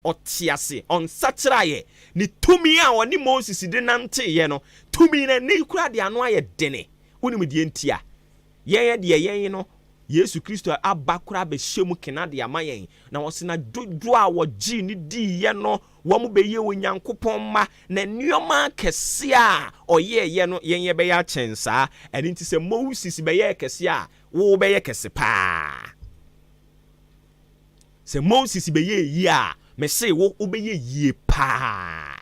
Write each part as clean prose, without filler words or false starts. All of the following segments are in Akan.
otiase on satraye ni tumi a oni Moses de nante ye no tumi na ne kura de ano aye dene wonim de ntia yen de yen no Yesu Kristo abakura be hyemu kena de amayen na wo se na dodo a wo gi ni di ye no wo mu be ye onyankopon ma na nioma kese a oye ye no yen ye be ya chensa eni nti se Moses be ye kese a wo be ye kese pa se Moses be ye yi a me say wo be ye yi pa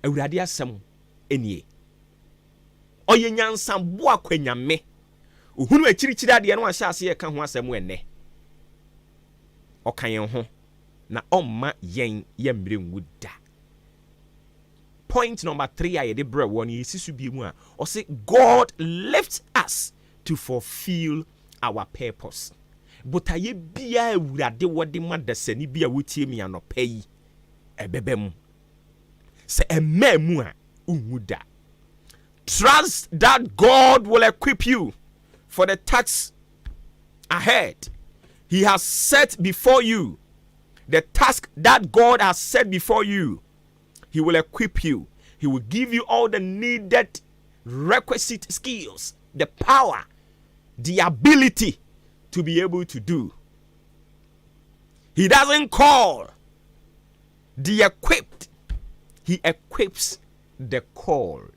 awurade asem enie oye nyansam bo akwanyame uhunu akirikyiri ade no ahya ase ye ka ho asem enne okan yen ho na omma yen ye mre nwuda. Point number 3 aye de bre won yesisu bi mu a o say God lifts us to fulfill our purpose. But aye bia awurade wode madasani bia wotie mi anopa yi ebebem se ememu a unwuda. Trust that God will equip you for the task ahead. He has set before you the task that God has set before you. He will equip you. He will give you all the needed requisite skills, the power, the ability to be able to do. He doesn't call the equipped. He equips the called.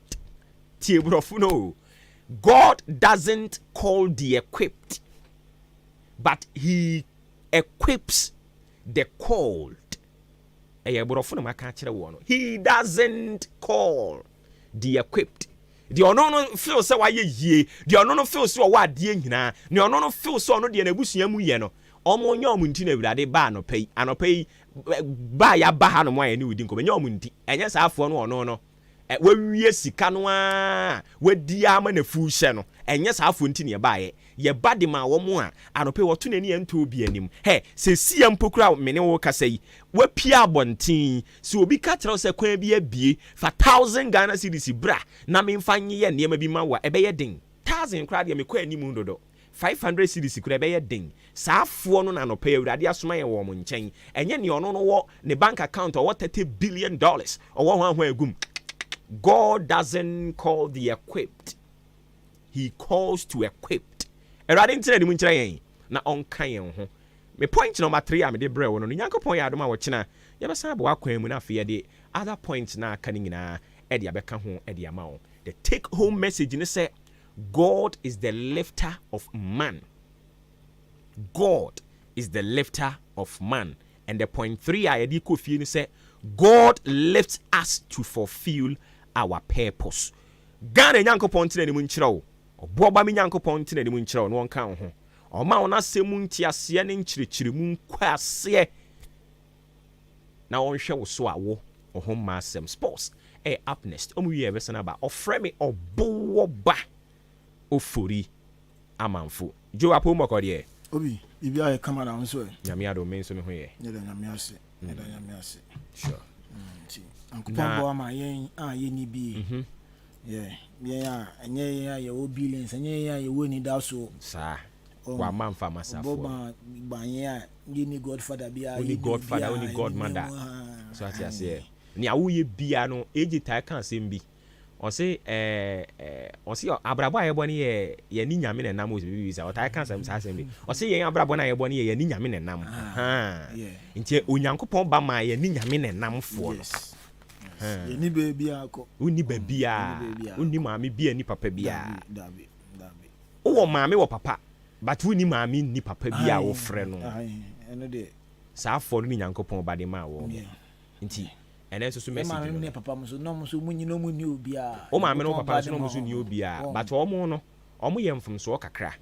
God doesn't call the equipped, but he equips the called. He doesn't call the equipped. The ono feel say why ye, the ono feel so wa die nyina, the ono feel so no de na busua mu ye no. Omo nya omunti na awurade ba no pay, anopai ba ya ba ha no mo aye ni wudi nko nya omunti. Enye sa afo no ono no. Wawie sika no a wadi ama na fu hye no enye sa afo nti ne ba ye ba de ma wo mo a anope woto na ni ento obi anim he se sia mpokura me ne wo kasa yi wapia abonten se obi ka tero se kwan bi abie fa 1000 Ghana cedis bra na me mfa nye ye ne ma bi ma wa ebe ye den 1000 kra de me kwa anim dodo 500 cedis kra ebe ye den sa afo no na anope awurade asoma ye wo mo nchen enye ne ono no wo ne bank account o $30 billion o wo ho agum. God doesn't call the equipped. He calls to equipped. Erade ntire di mu nkire yen na onkan yen ho. Me point number 3 am de bre wo no Nyankopon ya adoma wo kina. Ye be san bo akwan mu na afi de other point na aka ni nyina e de abeka ho e de ama wo. The take home message ni say God is the lifter of man. God is the lifter of man. And the point 3 I de ko fie ni say God lifts us to fulfill our purpose. Ghana Nyankopon tine ni mu nkyerɛ wo. Oboba mi Nyankopon tine ni mu nkyerɛ wo no wonka ho. Oma wona semu ntiase ne nkyerɛkyerɛ mu nkwase. Na wonhwɛ wo so a wo ohoma asem sports up next. Omu wie be sana ba ofrɛ me obowo ba ofori amanfo. Jo apo mokɔde obi bibia ye kama na nso nyame ado me nso me ho ye. Nyame ase. Nyame ase. Sure. Ankupambo ama yen ye ni bi enye ye wo billions enye ye wo ni da so sa wa manfa masafo ba yen ye ni godfather bia only godfather only godmother so ati ase ni awoye bia no ejitai kan sembi o se abrabo ayebo ni ye ni nyame na nam o bi sa o tai kan sem sa sembi o se yen abrabo na ayebo ni ye ni nyame na nam nti onyankopon ba ma ye ni nyame na nam fo no ni baby akọ uni babia uni maami bia ni papa bia wo maami wo papa but uni maami ni papa bia wo frɛ no eno de saa fo no Nyankopɔn ba de ma wo nti ene so message no papa mo so no mo so munyi no mu ni obia o maami no papa so no mo so ni obia but o mo no o mo yɛ mfomso kakra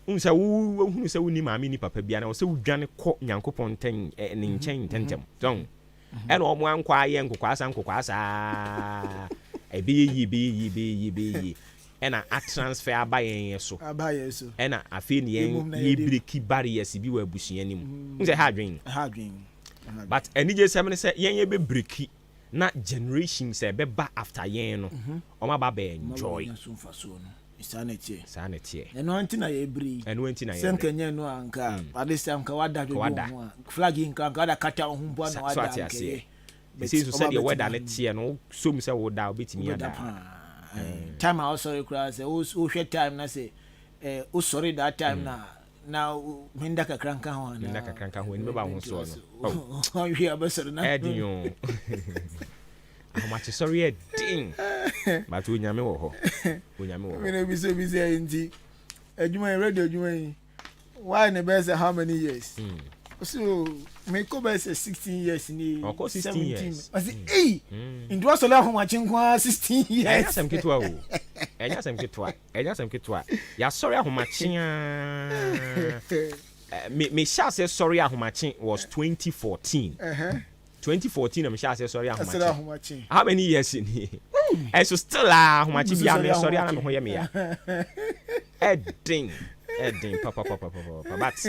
unsa wo hunu sɛ uni maami ni papa bia na wo sɛ wudwane kɔ Nyankopɔn ten ne nkyɛn tentem don and omo ankwa ye nkokwasa ebi and a transfer abayen so and a fin ye breaki barriers bi wa busua nim nse ha dwen but any je seven say ye be breaki na generation say be ba after yen no omo ba be enjoy sanity eno antina ye bri sem kenye no anka adesam ka wada jojo flag nka ada kata ho mpo na wada nke bisi so said your weather na tie no so mu say wo da obetimi ada time I sorry cry say o hwe time na say o sorry that time na minda kakranka ho ni be ba ho so no oh we abesoro na edin how much sorry a ding but onyame wo ho me no be so busy enti adwuma radio adwuma why ne be say how many years so me ko be say 16 years ni 17 I say eh ndo so la ho machin kwa 16 years enya sam kitwa ya sorry ahomachin me sha say sorry ahomachin was 2014 2014 I'm sure I say sorry ahomachin how many years in here and so still ahomachin bia me sorry ana me ho ye me ya edding papa but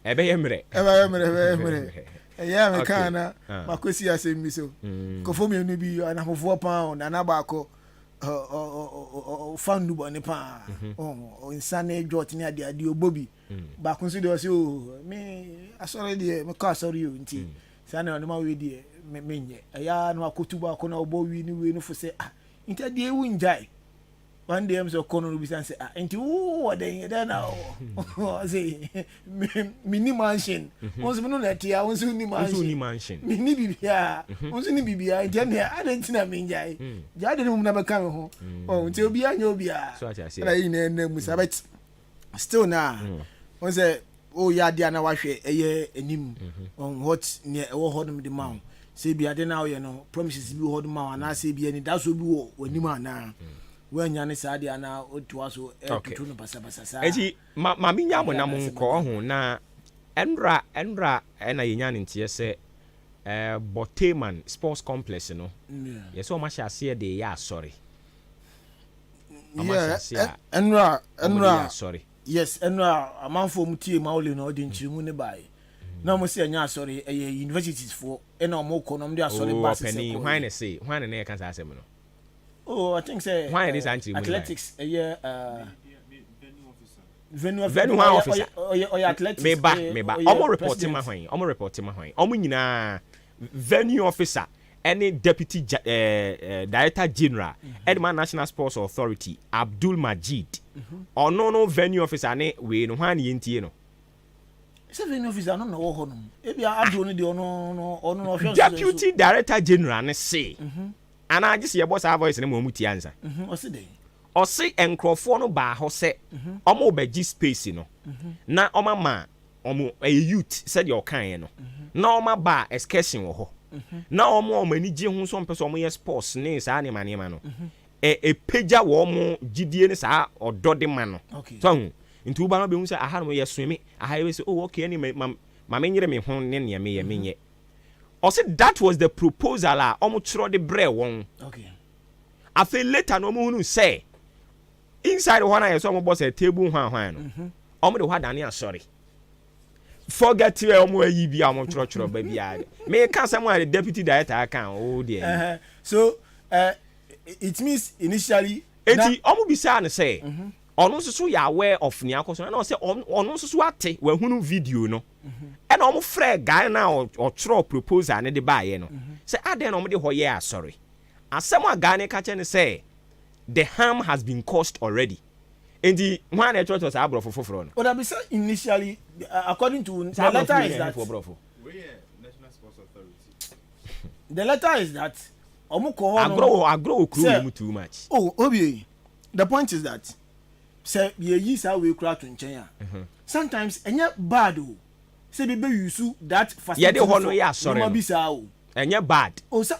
ebe ye mre yeah me kana makosi asemi so ko fo me no bi ana fofo pa na na ba ko fandu boni pa insane jot ni ade obobi ba kun so de o me asori de me ka asori o nti sana no ma we de menye ya no akotu ba ko na obo wi ni we no fo se nti ade ewu njai one day am so kono no bi san se nti wo de na o say mini mansion once me no let ya once ni mansion mini bibia once ni bibia nti na ade na menjai ja de mu na ba kan ho nti obi anya obi so ati na yi na mu sabet still na once o ya dia na wahwe eye enim on what ne wo hodum de ma say bia de na o ye no promises bi hodum ma na say bia ni da so bi wo enim ana wanya ne sa dia na otua so tutu no basa sa eti ma mi nya mo na mo nko ho na enra na yenya ne ntie se Boteman sports complex no yes o ma sha se de ya sorry enra sorry yes enra amanfo mutie ma ole no de nchirimu ne bai na mo se anya sorry universities for na mo ko no de sorry bus se ko hwan ne say hwan ne kan sa asem no oh I think say why is anti athletics venue officer or athletics me ba omo reporting ma hwan omo nyina venue officer any deputy director general Edman National Sports Authority Abdul Majid no venue officer ne we no hwan ye ntie no se venue officer no wo ho no e bia Abdul no de ono deputy director general ne say ana agise ye boss voice ne mo muti ansa o se enkrofo no ba ho se omo be space no na oma youth said your kan no na oma ba excursion wo ho na omo ani gye ho so mpese omo ye sports ne sa ne mane ma no peja wo omo gidie ne sa odode ma no so nti uba no be hu se aha no ye swimi aha ye se oh okay ani ma menyere me ho ne ne me ye menye. I said that was the proposal omo tro de bre won. Okay. I feel later no mo say inside one I saw omo boss a table hwan no. Omo de hwa dane sorry. Forget where omo ayi bia omo tro ba bia. Me can someone the deputy director can oh dear. So it means initially eti omo bisa na say ono so ya aware of ni akoso na say ono so ate we hunu video no. And omo frɛ guy na o tro proposal ne de baaye no say aden omo de hoye sorry asem a guy ne ka che ne say the harm has been caused already and the one e church was abro foforo no but I be say initially according to the letter is that National Sports Authority the letter is that omo ko ho no agro okru mu too much obi the point is that say ye yi sa we kura to nchen a sometimes enya bad o say be use that facility yeah, they hono ya sorry no bisa o enya bad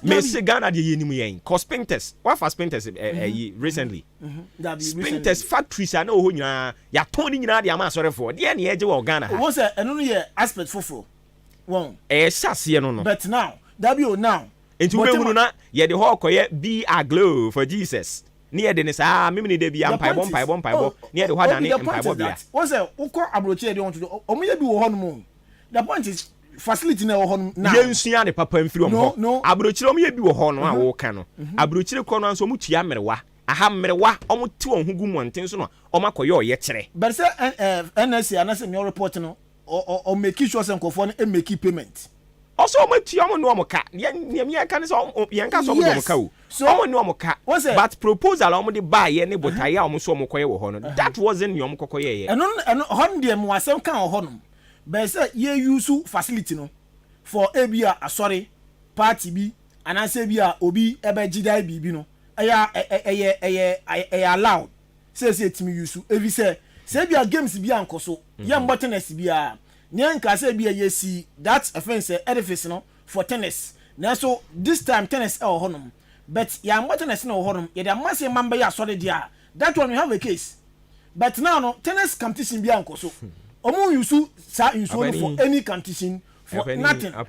me say Ghana de yenimu yen cause painters what for painters recently painters factories are no ho nyina ya ton ni nyina de ama sorry for de na eje wo Ghana ha say eno no ye aspect foforo won sase no but now that be now enti we hunu na ye de ho koye be a glow for Jesus near the nessa mimini de bia mpaibo near the hada ne mpaibo bia won say ukọ abrochi de won to omo ye bi wo hono the point is facility na wo hono na ye nsua ne papa mfiri omo abrochi omo ye bi wo hono a wo ka no abrochi ko no anso mu tua merewa aha mmerewa omo ti won hugu monten so no omo akoye oye kire but say NSA anase me report no or make sure say nkofo no make payment also omo ti omo no omo ka ye ka ne so ye ka so omo no ka o omo no omo ka but proposal omo de buy ye ne botaye omo so omo koye wo ho no that wasn't your omo kokoye ye eno hon de mo asem kan ho no but say ye use facility no for abia asori party bi anase bia obi ebe jidai bibi no allowed say timi use every say bia games bia nkoso ye mbo tennis bia nyanka say bia ye see that offense edifice no for tennis na so this time tennis honum but ya mbo tennis no honum ye da masse mamba ya asori dia that one we have a case but now no tennis competition bia nkoso omo use sa use for any competition for nothing na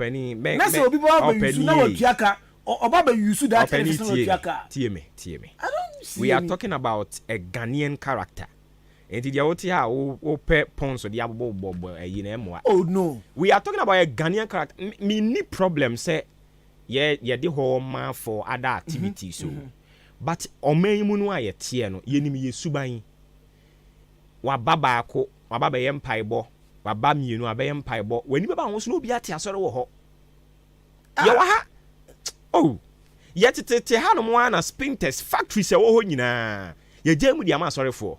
say obi ba use na wa tuaka Obaba you should that TMA. I don't see. We are talking about a Ghanaian character. And the Yaoti ha o pe ponso di abo bobo mo. Oh no. We are talking about a Ghanaian character. Me ni problem say ye the whole man for other activities so. But omen mu no aye tie no ye nim ye suban. Wa baba ko, wa baba ye mpaebo, wa ba mienu abaye mpaebo. Wani baba ho so no bi ate asore wo ho. Ye wa ha oh, yet te hano mo na spinters factories e wo ho nyina. Ye jemu dia ma sorry for.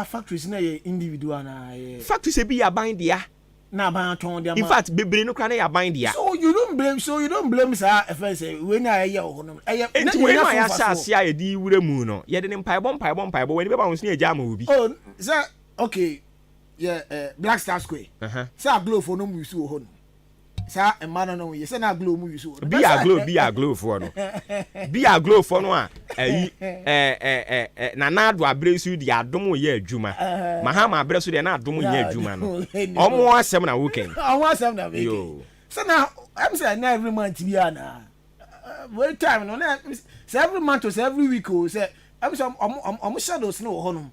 Factories na ye individual na ye. Factories e bi ya ban dia. Na ban ton dia ma. In fact, bebre no kra na ya ban dia. So you don't blame sir FS we na ye ho no. Enti we na ya sha ase ya di wura mu no. Ye de ne mpaebo we ni be ba won so na ja ma obi. Oh, sir, okay. Yeah, Black Star Square. Sir glow for no mu use ho no. Sa emana no ye se na glow mu use be a glow for no be a glow for no na na do abresu di adom ye adwuma mahama abresu di na adom ye adwuma no omo asem na weekend omo asem na weekend so now I'm say na every month bi ana wait time no na say every month or say every week o say I'm say omo shadows no ho no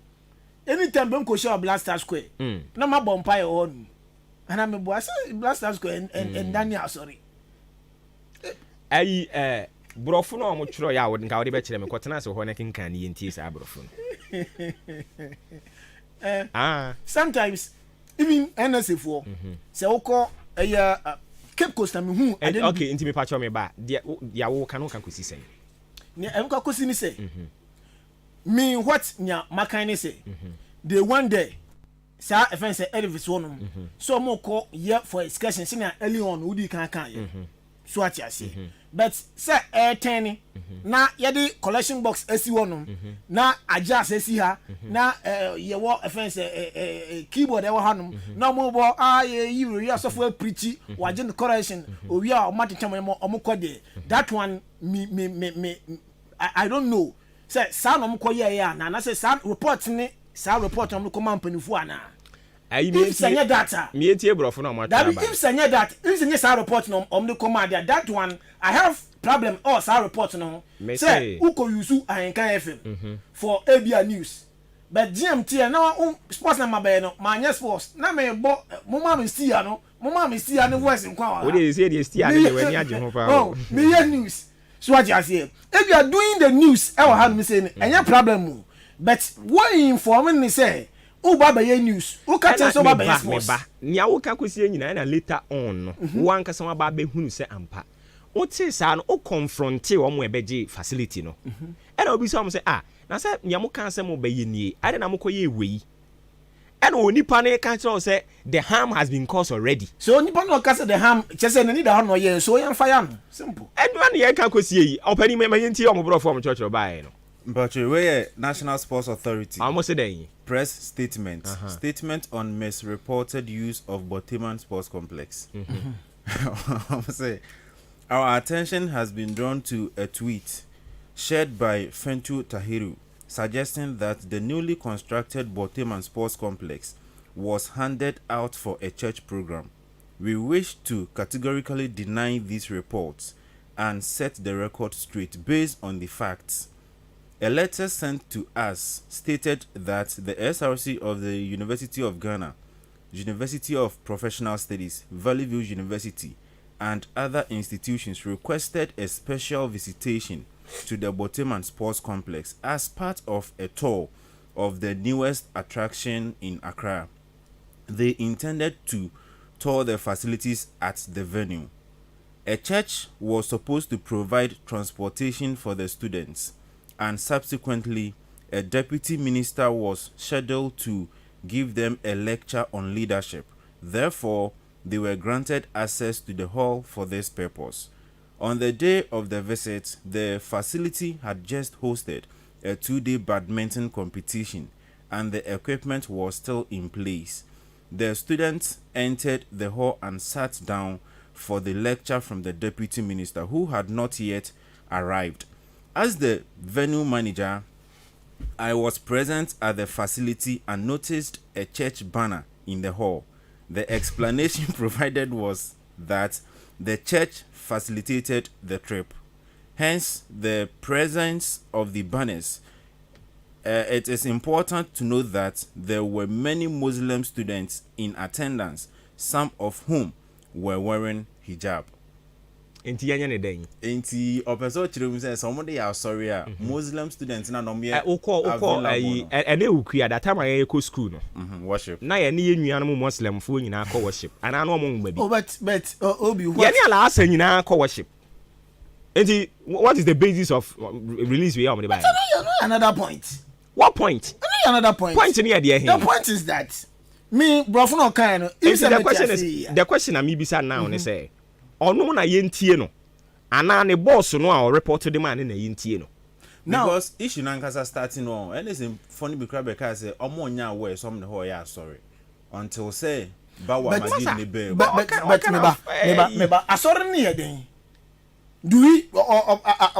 anytime dem ko show Black Star Square na ma bompa ye ho no and I'm a boy, Black Stars and Daniel, sorry. Brofo no mo chro ya won ka wode be kire me kwotena se ho na kinkan ni enti sa brofo sometimes even NSA for se woko Cape Coast na me hu okay enti me pa cho me ba dia wo kan kan kosi sen ni em ka kosi ni say me what nya makan ni say they one day sa offense edifice wonum so mo ko ye for excursion senior early on udi kan ye so atiase but say airten na ye the collection box esi wonum na adjust esi ha na ye wo offense keyboard e wo hanum na mo bo ye you so for preach waje the correction owi a o matete mo ko de that one me I don't know say sa no mo ko ye na say sa report ni sa report on ko mampanifu ana if sanya data me etie brofo na mo that if sanya that if sanya sa report no on the command that one I have problem or sa report no say who ko use Ahenkan FM for ABA news but GMT na sports na mabe no manya sports na me bo mo ma me see no voice nkwa we dey say dey steer dey we ni age ho pa oh me hear news so what you say if you are doing the news e wa me say any problem but what informing me say o baba ye news o ka tell so baba ye sports nia wo ka kosi nyina na later on no wo anka so baba be hunu se ampa o ti sa no o confront o mo ebeje facility no e na obi so mo say na say nia mo kan se mo be ye nie ade na mo koye eweyi e na onipa na ka tell say the harm has been caused already so onipa no ka say the harm chese na need no ye so yan fire no simple e no na ye ka kosi yi opani me ma yenti o mo bro from church buy no. But we National Sports Authority. Almost say press statement. Statement on misreported use of Boteman Sports Complex. Say, our attention has been drawn to a tweet shared by Fentu Tahiru suggesting that the newly constructed Boteman Sports Complex was handed out for a church program. We wish to categorically deny these reports and set the record straight based on the facts. A letter sent to us stated that the SRC of the University of Ghana, University of Professional Studies, Valley View University, and other institutions requested a special visitation to the Boteman Sports Complex as part of a tour of the newest attraction in Accra. They intended to tour the facilities at the venue. A church was supposed to provide transportation for the students, and subsequently, a deputy minister was scheduled to give them a lecture on leadership. Therefore, they were granted access to the hall for this purpose. On the day of the visit, the facility had just hosted a 2-day badminton competition, and the equipment was still in place. The students entered the hall and sat down for the lecture from the deputy minister, who had not yet arrived. As the venue manager, I was present at the facility and noticed a church banner in the hall. The explanation provided was that the church facilitated the trip. Hence, the presence of the banners. It is important to note that there were many Muslim students in attendance, some of whom were wearing hijab. Enti yanya ne den. Enti opeso chirem say somebody are sorry Muslim students na nom ye. Uko ene ukua that time I go school no. Worship. Na ye ne nuanom Muslim fo nyina akọ worship. Ana no mo ngba bi. Oh but Obi what? Ye ne ala asa nyina akọ worship. Enti what is the basis of release we am the Bible? Another point. What point? Another point. Point near there. The point is that me brofo no kind no. The question na me bisa now ne say ono na yentie no ana ne boss no a report the man na yentie no. Because issue nankasa starting on anything funny be crab because say omo nya aware some the whole ya sorry until say bawa majid ne be but meba asori ne yeden do we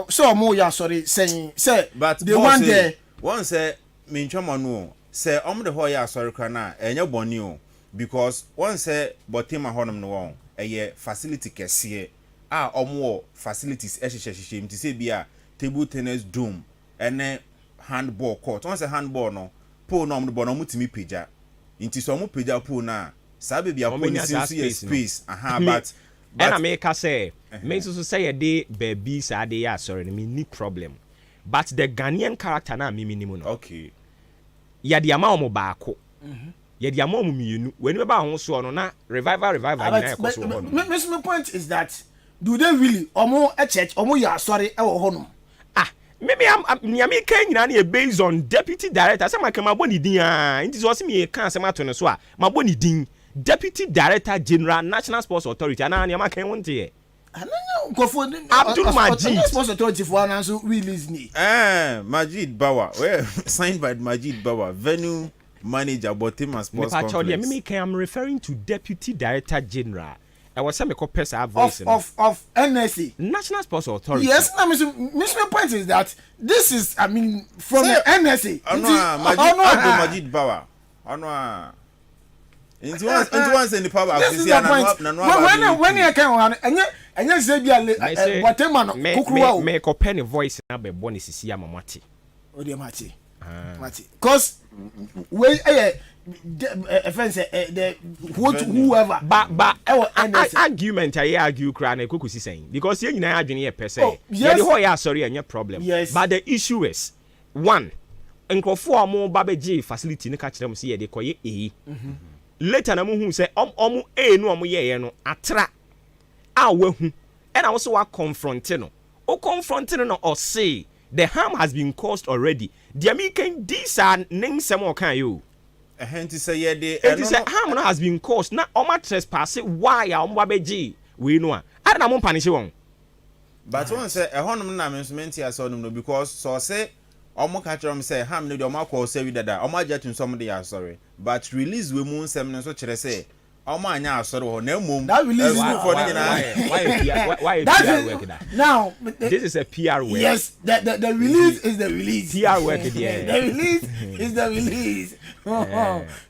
so omo ya sorry saying say but they want there one say me ntwama no say omo the whole ya sorry kana na enye boni o because one say botima honom no won eye facility kese a omo facilities ehihye mti say bia table tennis dome ene handball court once a handball no pool no mo no mutimi peja nti so mo peja pool na sabe bia pool ni space but and I make say me so say dey baby say dey ya sorry me ni problem but the Ghanaian character na me minimum no okay ya dia ma omo baako ya dia ma omo mienu weni ba ho so no na revival na ekoso ho no my point is that do they really omo a church omo ya sorry e wo ho no maybe I'm can you based on deputy director. Some can my body din. It is also me can some to so my body din deputy director general National Sports Authority. And I can want here. Abdul Majid Sports Authority for an answer release me. Majid Bawa. Well, signed by Majid Bawa, venue manager Botima Sports Complex. I'm referring to deputy director general. I was some person voice of NSA National Sports Authority. Yes, now my point is that this is I mean from the NSA. Majid Bawa. Into one in the power of this is the point. When you can and you say be whatever no kukuru make a penny voice na be boni sisi ya mamati. O de mati. Cause we whoever but argument I argue cry na kokusi saying because you nyina adwene ye pese ye the whole ya sorry any problem but the issue is one nkofo amo ba beji facility ne ka kire mo se ye de koye later na mo hu se omo no omo ye no atra a wahu e na wo so wa confront no o confront no or say the harm has been caused already the American these are names some kan you to say yeah they harm has been caused na oma trespass why a omba beji we know a na mo panish won but one say e honum na mensument ya so no because so say omo ka kire say harm no de omo call say we dada omo ajetun some dey sorry but release we mu nsem no so kire say omo anya asori ho na mum that release for the why PR work that now this is a PR work yes the release is the release PR work there the release is the release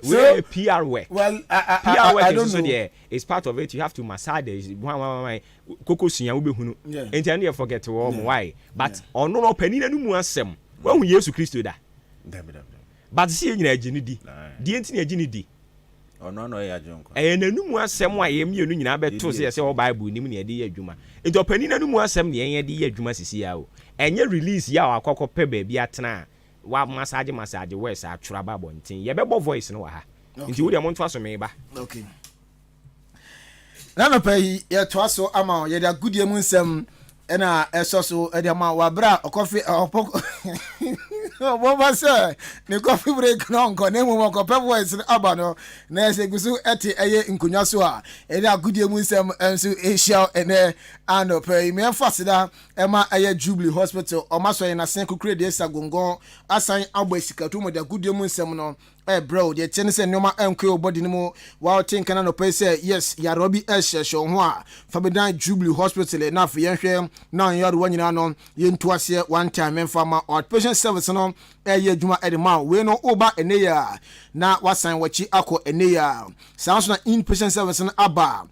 we a PR work well PR work I don't is know. So there is part of it you have to massage the koko sunya we be hunu enti and you forget to why but ono no panina no mu asem when Jesus Christ da but see nyina agini di enti na agini di no ya jonko nanum asem a yem yenu nyina beto se o Bible nim na ye de adwuma enti opani nanum asem na ye de adwuma sisi ya o enye release ya akokɔ pɛ ba bia tena wa massage wes atwura ba bontin ye bɛbɔ voice no wa ha nti wo de mo nto aso me ba okay na no pɛ ye to aso ama ye da goodie mu nsɛm ɛna ɛsɔ so ɛde ama wa bra ɔkɔfi ɔpɔ Boba say, the coffee break no nko na mu nko pep voice aba no na se gusu ete eye nkonya so a e da gudie mu nsem enso Asia ene ano pe me fasida e ma eye Jubilee Hospital o ma so ye na sen kokure de sagongon asan agba sikatu mo da gudie mu nsem no bro de tene se nyoma enko obodi ni mu wa think na no pe say yes ya robi ehye ho a fa bedan Jubilee Hospital na fa yenhwe na yaro wanyina no yentu ase one time emfa ma outpatient service no eye adwuma edema we no oba eneya na wasan wachi akọ eneya sanso na inpatient service no aba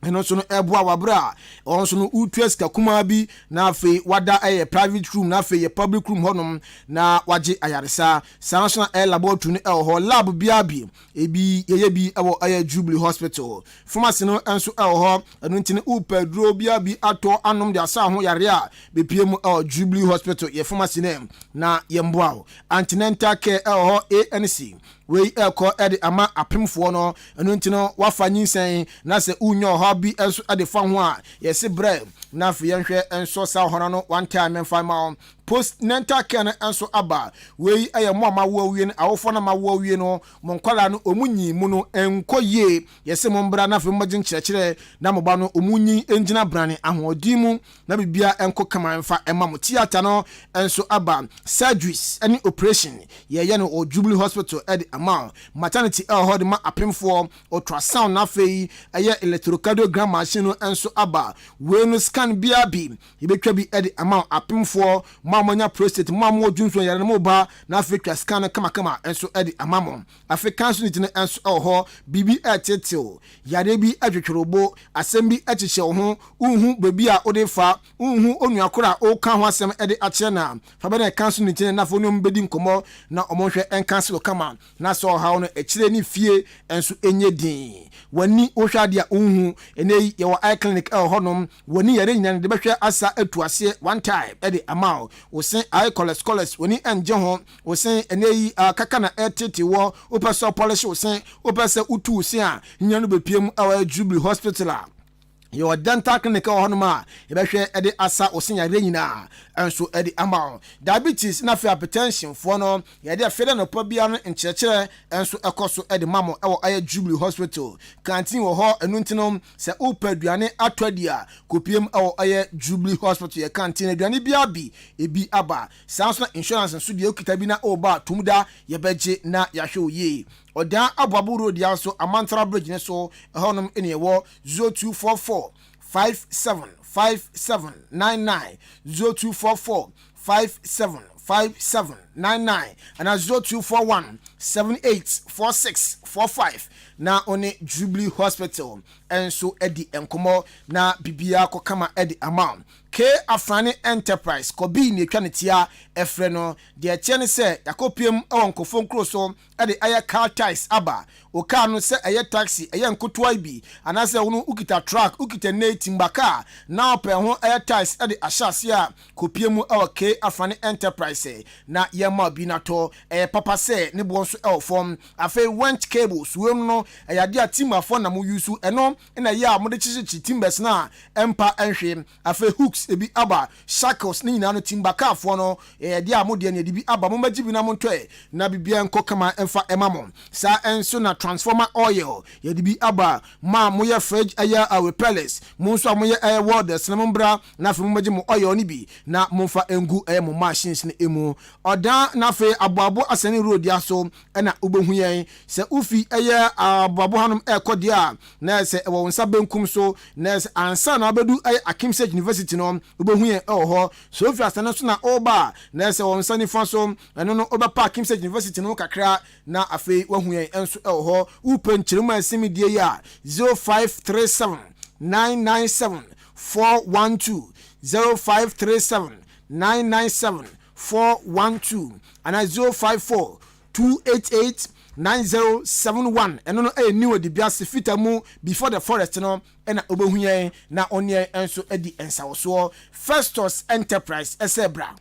eno so no eboa wabra onso no utues ka kuma bi na afi wada private room na afi public room honom na waje ayaresa sanso na laboratory no ho lab bia bi ebi yeye bi ewo Jubilee Hospital pharmacy no enso ho eno ntine upadro bia bi ato anom de asa ho yare a bepiem Jubilee Hospital ye pharmacy name na yemboa antenatal care ho ANC we eko ede ama apemfo no eno ntino wafa nyinsen na se unyo ho bi enso ade fa ho a yesi bre na fi yenhwe enso sa hono no one time emfa ma postnatal care enso aba we eye mo ama wo wie no awofo na ma wo wie no mo nkwala no omunyi mu no enkoye yesi mo mbra na fi mmagin kyerɛkyerɛ na mo ba no omunyi engina brane ahodin mu na bibia enko kama emfa ema mo theater no enso aba surgeries any operation ye no Jubilee Hospital ede ama maternity hold ma apemfo ultrasound na fei eye electrocardiogram machine no enso aba we no scan bia bi ibetwa bi ede ama apemfo mamanya prostate mamo junso yare no ba na Africa scan kama enso ede ama mo African unit no enso ho bibi etetel yare bi adwetworobo asem bi akyehye ho unhu babi a ode fa unhu onuakora o ka ho asem ede akyere na fa be na council unit na fo no mbedi nkomo na omonhwe encancel kama na so ha no ekyire ni fie enso enye din wani ohwa dia unhu ene ye wa eye clinic honom wani yare nyane de behwe asa atuase one time ede ama o sen eye cholesterol wani enje ho o sen ene kaka na etete wo o pese polish o sen o pese utu sen a nyane bepiem Jubilee Hospital your dental clinic honoma ebehwe ede asa osinya renyina enso ede ama diabetes na hypertension fo no ye de fede no pa bia no nkyerɛkyerɛ enso ekoso ede mamo ewo Jubilee Hospital canteen wo ho enu ntino se opaduane atwadia kopiem ewo Jubilee Hospital ye canteen aduane bia bi ebi aba sanso insurance nso de okita bi na oba tumda ye beje na yahwe oye odan aboabo road ya so Amantara bridge ne so honom ene ewo 0244 575799 0244 575799 and 0241 784645 na one Jubilee Hospital enso edi enkomo na bibia kokama edi amount K Afrani Enterprise kobi ni etwa netia efre no de etie se yakopiem onkofo nkro so ede aya car tax aba o car no se eye taxi eye nkotoa bi anase wono ukita truck ukita neti mbaka na ope ho eye tax ede ahyase a kopiem K Afrani Enterprise na yema bi na to papa se ne bo so form afa went cables we no yade atimafo na mo use eno na ya mo de chichi timbers na empa enhwe afa hooks ebi aba shackles ni nyina no timbaka afo no de amode ne de bi aba mo magi bi na mo ntoe na bibia nko kama emfa emamo sa enso na transformer oil ye de bi aba ma mo ye fridge aya repellers mo nso mo ye warders na mo bra na fe mo magi mo oil ni bi na mo fa engu mo machines ne emu odan na fe aboabo asani road ya so na obehu yen se ufi aya aboabo hanum ekodia na se wo nsa benkum so na se ansa na abedu Akimse University no obehu yen ho so ofi asana so na oba na se wo nsa ni fa so eno no oba pa Akimse University no kakra na afi wahu yen enso ho upenchirima asimidie ya 0537 997 412 0537 997 412 and 054 288 9071 eno no e niwo de biase fita mu before the forest no ena obehuyen na onye enso edi ensawoso Festus Enterprise esebra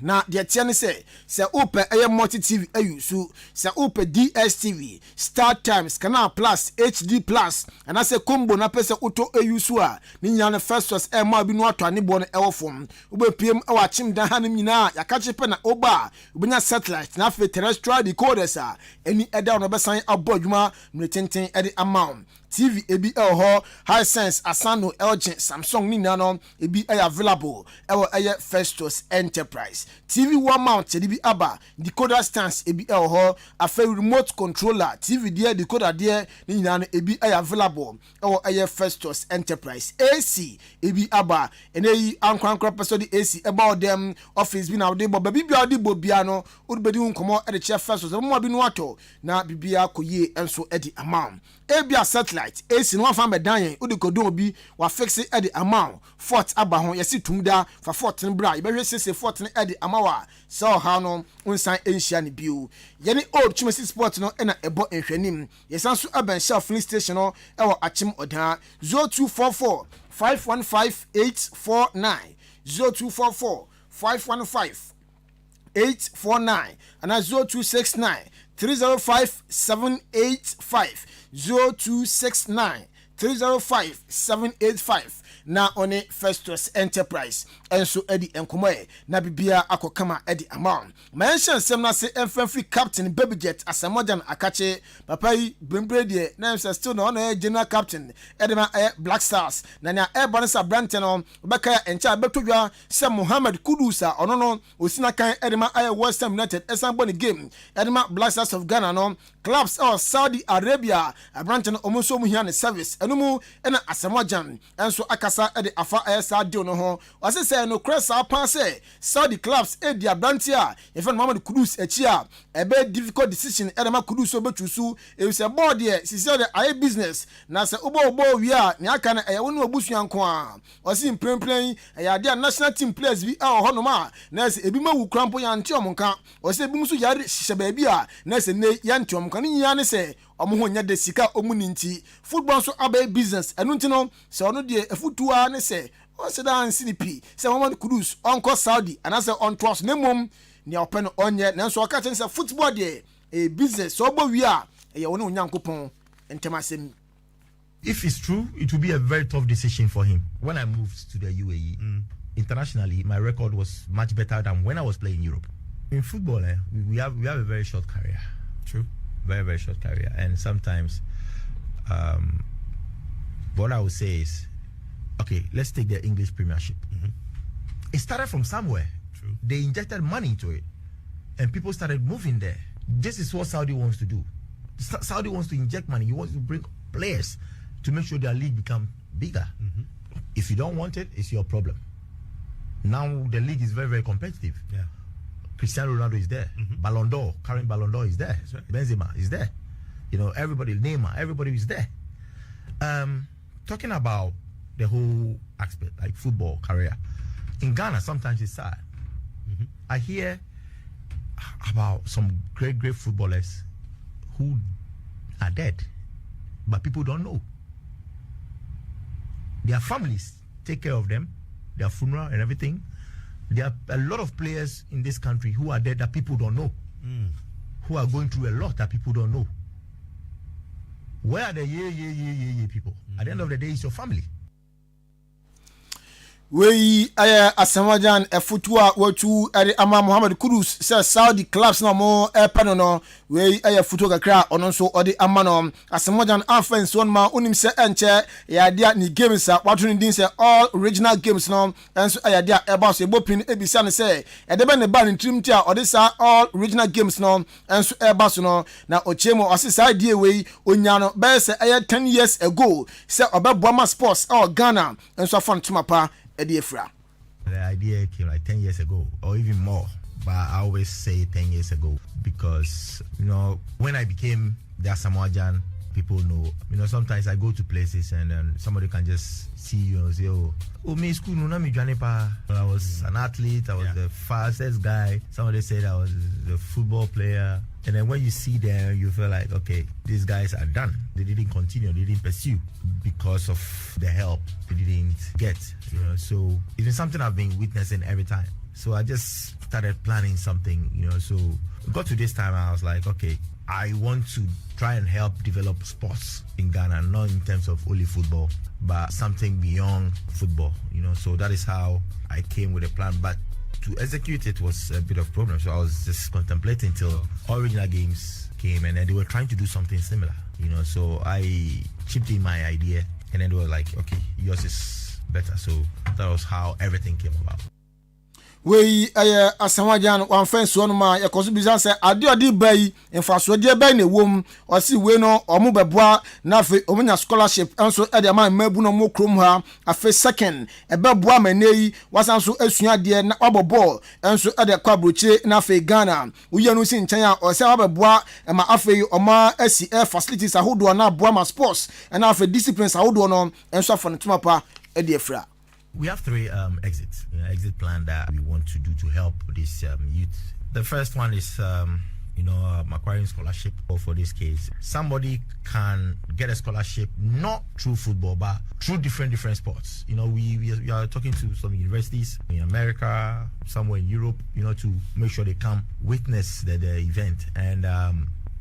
na de tiane se open eye multi TV ayusu se open DSTV Star Times Canal Plus HD Plus and I say combo na pese auto ayusu a ni nyane Festus e ma bi no ato ane bo no ewo fom ube pm e wa chim dan hanim nyina ya ka chepe na oba ubenya satellite na fe terrestrial decoders a eni eda no besan abodwuma mretenten ede amount TV ebi ho Hisense Asano LG Samsung ni nano ebi available ewo Festus Enterprise TV one mount ebi aba decoder stands ebi ho afa remote controller TV there decoder there ni nano ebi available ewo Festus Enterprise AC ebi aba eneyi ankwankwa person di AC about them office bi na de bo baby bi odi bo bia no odibedi nkomo e de che Festus mo bi no ato na bibia koye enso e di amount ebia satellite AC no afa medan odi kodon obi wa fix e di amount fort aba ho yesi tumda fa fort n bra ibehwe sese fort n e di amawa so ha no unsan enhia ne bio ye ni old chimesi sport no e na ebo enhwanim yesan so aban shelf filling station no e wo achim odan 0244 515849 0244 515849 and 0269 305 785 0269 305 785 na one Festus Enterprise enso edi enkomoe na bibia akokama edi amount mention sem na se free captain baby jet asamojan akache papa yi brembre de na still no na general captain edema Black Stars na na bonsa brante no beka encha betodwa se Muhammad Kudusa ono no osina kan edema West Ham United esan boni game edema Black Stars of Ghana no clubs of Saudi Arabia brante no omonso mu hia ne service enumu ena asamojan enso akasa ede afa Saudi no ho wase se no cresa pa se Saudi clubs e dia brante a even Muhammad Kudus echi a ebe difficult decision edema Kudus obetusu e se board e si se the business na se obo wi a ne aka na wonu obusuan ko a wase imprempren ya dia national team players bi a ho no ma na se ebi mawu krampo ya nti omonka wase ebi musu yare hye ba bi a na se ne ya nti omonka ne nya ne se omo nya de sika omuni nti football so abai business enu nti no se ono de efutua ne se o se dan CDP se Muhammad Kudus onko Saudi anase on trust ne mom ne open onye na so aka chen se football de a business so bo wi a ye woni onyankopon entemasem. If it's true, it will be a very tough decision for him. When I moved to the UAE, internationally, my record was much better than when I was playing in Europe. In football, we have a very short career. True. Very, very short career. And sometimes, what I would say is, okay, let's take the English Premiership. It started from somewhere. True. They injected money into it. And people started moving there. This is what Saudi wants to do. Saudi wants to inject money. He wants to bring players to make sure their league become bigger. If you don't want it, it's your problem. Now the league is very, very competitive. Yeah. Cristiano Ronaldo is there. Ballon d'Or, current Ballon d'Or is there. Right. Benzema is there. You know, everybody, Neymar, everybody is there. Talking about the whole aspect, like football career. In Ghana, sometimes it's sad. I hear about some great footballers who are dead, but people don't know. Their families take care of them, their funeral and everything. There are a lot of players in this country who are dead that people don't know, who are going through a lot that people don't know. Where are the people? At the end of the day, it's your family. We Asamajan efutua watu ama Muhammad Kudus say Saudi clubs no mo pano no we futu kakra ono so odi ama no Asamajan offense one ma unim se enche ya dia ni games watu ni din say all original games no enso ya dia eba so ebopin ebisa ne say e de be ne ba ni trim ti a odi sa all original games no enso eba so no na ochemo osisa die we onya no be say 10 years ago say obeboama sports Ghana enso afon tumapa. The idea came like 10 years ago or even more, but I always say 10 years ago because, you know, when I became the Asamoah Gyan people know. Sometimes I go to places and then somebody can just see you and say, oh, me school, no, me Janipa. I was an athlete. I was the fastest guy. Somebody said I was the football player. And then when you see them, you feel like, okay, these guys are done. They didn't continue. They didn't pursue because of the help they didn't get. So it is something I've been witnessing every time. So I just started planning something. So we got to this time and I was like, okay, I want to try and help develop sports in Ghana, not in terms of only football, but something beyond football. So that is how I came with a plan. But to execute it was a bit of problem. So I was just contemplating till Original Games came and then they were trying to do something similar. So I chipped in my idea and then they were like, okay, yours is better. So that was how everything came about. We asawajan one friend so no ma yakoso bisa say ade bai mfaso de bai na wom o si we no omo beboa na afi omunya scholarship enso e de ma mabu no mo krom ha afi second e beboa maneyi wasan so asua de na obobo enso e de kwa broche na afi Ghana uye no si nchen a o se beboa e ma afi oma asi facilities ahodo na aboa ma sports e na afi disciplines ahodo no enso afo ntoma pa e de afra. We have three exits, exit plan that we want to do to help this youth. The first one is, acquiring scholarship. For this case, somebody can get a scholarship not through football, but through different sports. We are talking to some universities in America, somewhere in Europe, to make sure they come witness the event. And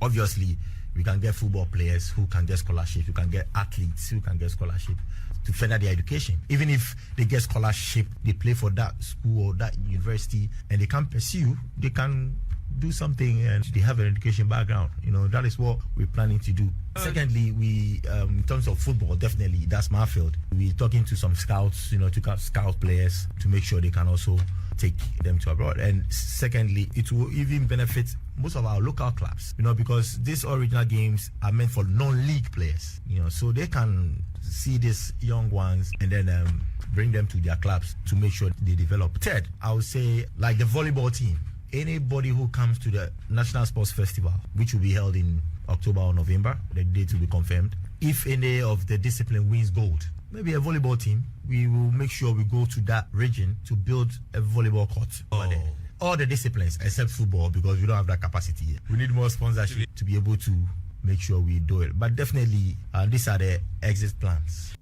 obviously, we can get football players who can get scholarship. We can get athletes who can get scholarship to further their education. Even if they get scholarship, they play for that school or that university and they can't pursue, they can do something and they have an education background. That is what we're planning to do. Secondly, we, in terms of football, definitely, that's my field. We're talking to some scouts, to scout players to make sure they can also take them to abroad. And secondly, it will even benefit most of our local clubs, because these Original Games are meant for non-league players, so they can see these young ones and then bring them to their clubs to make sure they develop. Third, I would say, like the volleyball team, anybody who comes to the National Sports Festival, which will be held in October or November, the date will be confirmed. If any of the discipline wins gold, maybe a volleyball team, we will make sure we go to that region to build a volleyball court over there. All the disciplines except football, because we don't have that capacity yet. We need more sponsorship to be able to make sure we do it. But definitely, these are the exit plans.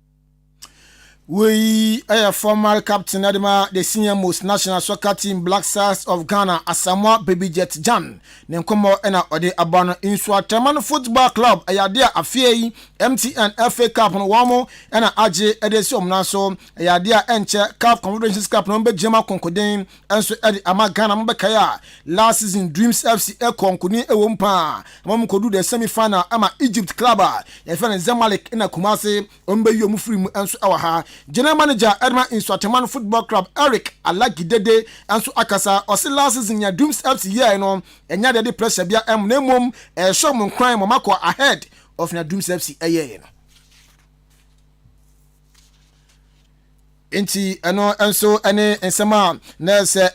We are former captain Adema, the senior most national soccer team Black Stars of Ghana, Asamoah Baby Jet Jan. Nenkomo ena ode abano inswa Teman Football Club ayadia afie MTN FA Cup no wamo ena aje edesi omnaso ayadia enche Cup Confederations Cup no be jema konkoden enso ede ama Ghana mbekaya last season Dreams FC konkuni ewompa amam kodu the semi final ama Egypt Club ya fene Zamalek ena Kumasi ombe yomu free mu enso awaha. General Manager Edma Inswateman Football Club Eric Alagidede enso akasa osi last season ya Dreams FC here no enya de pressure bia nemom show mon crime mamako ahead of na Dreams FC no enti eno enso ene ensema na se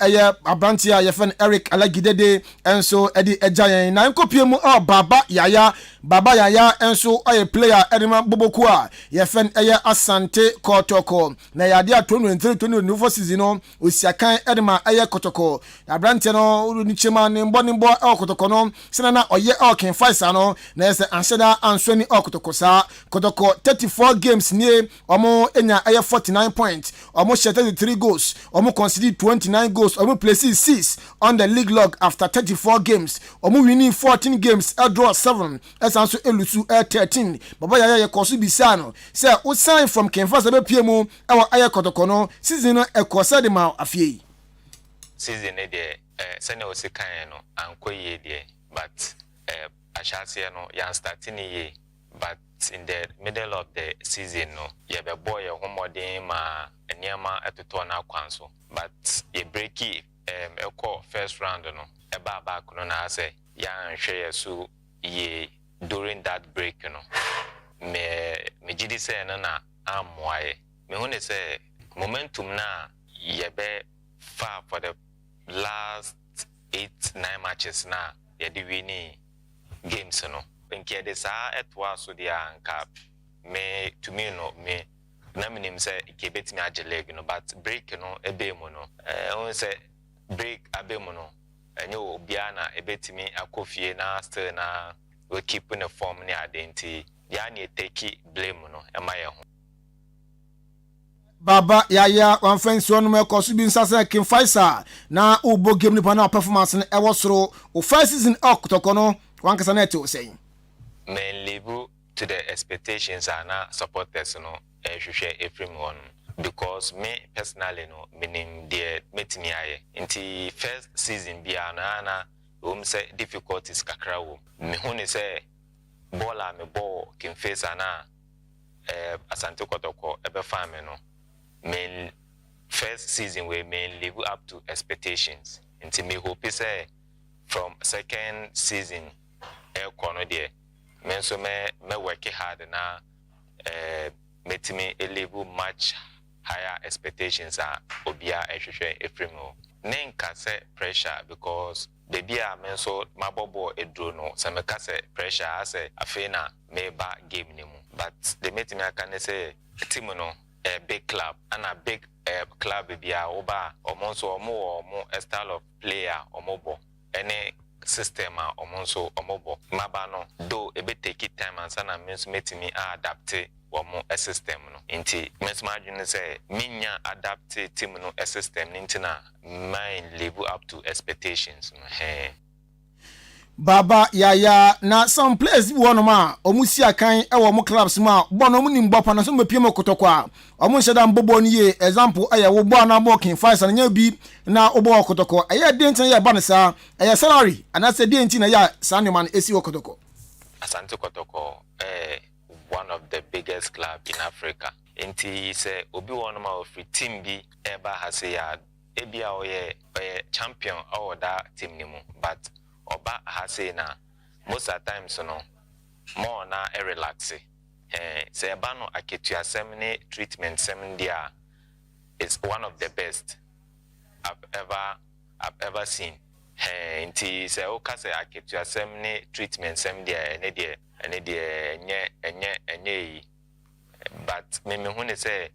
abrantia yefen Eric Alagidede enso edi ejayen na nkopiemu Baba Yaya enso oye player Edema Boboku a yefen Asante Kotoko na yade a 2023-2024 season no osiakan Edema Kotoko abrantia no ni chema ne mbonimbo Kotoko no sena na oye Ken Faisa no na se ansheda ansoni Kotoko sa Kotoko 34 games nie omo enya 49 points. Almost 33 goals, almost conceded 29 goals, almost places 6 on the league log after 34 games, almost winning 14 games, a draw 7, as also elusu 13. Baba Yaya Kosu Bisano, say, what sign from Kenfas PMO, our Aya Kotokono, season a Cosa de Mao Afie. Season a day, Seno Sikano, and Koye day, but I shall say no, yan starting ye, but in the middle of the season, no, you have a boy, a homodin, a nearma at the Tona Council, but a breaky, a call first round, no, a baba couldn't say, yan share so ye during that break, you know. Me jidi say, Nana, I'm why. Me only say, momentum na, ye be far for the last 8-9 matches na, ye di winning games, you know. nke de saa etwa so dia anka me to me no me na minim say ke betimi age leg no but break no ebe mu no on say break abe mu no enye obia na ebetimi akofie na still na we keep in the form ni identity ya na take blame no emaye ho Baba yaya one friends one me koso bi nsase King Faisal na ubo game ni pa na performance na e wosoro o first season okotoko no wan kasa na ete o say men live to the expectations and supporters no hwehwe Ephraim one because me personally no meaning the metimi aye nti first season bia na say difficulties kakra wo me hu ni say bola me ball King Faisal na Asante Kotoko ebe fa me no main first season we may live up to expectations until me hope say from second season kono there men so me work hard na make me live much higher expectations obia ehwehwe Ephraim nenka say pressure because baby a men so mabobo edro no say me ka say pressure say afena me ba game ni mu but they make me can say team no a big club and a big club bia oba omonso omo a style of player omobo any system omonso omobo maba no do e be take time and sana means make me adapt omo a system no nti means imagine say minya adapt team no a system ntina mind live up to expectations no he Baba yaya na some players bi wono ma omusi akan e wo mo clubs ma bono mu nim bopa na so mepiem okotoko a omo nheda mbobo ni ye example aya wo bo na bo King Faisal nya bi na obo okotoko aya dentin ya ba ne sa aya salary ana se dentin na ya saneman esi okotoko Asante Kotoko one of the biggest club in Africa enti say obi wono ma of team bi eba hase ya ebia oye champion or that team ni mu but oba hase na most of times no more na relax say eba no aketua semni treatment semndia is one of the best I've ever seen nti say o ka say aketua semni treatment semndia ene de enye but me hu ne say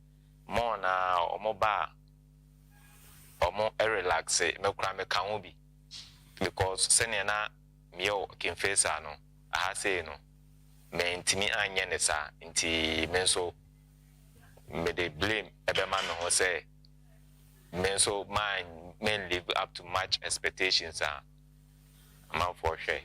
more na omoba omo relax me kura me kan obi because senior na mio King Faisal no aha say no me ntimi anye ne sa nti me so me dey blame ebe ma me ho say me so men live up to much expectations am for sure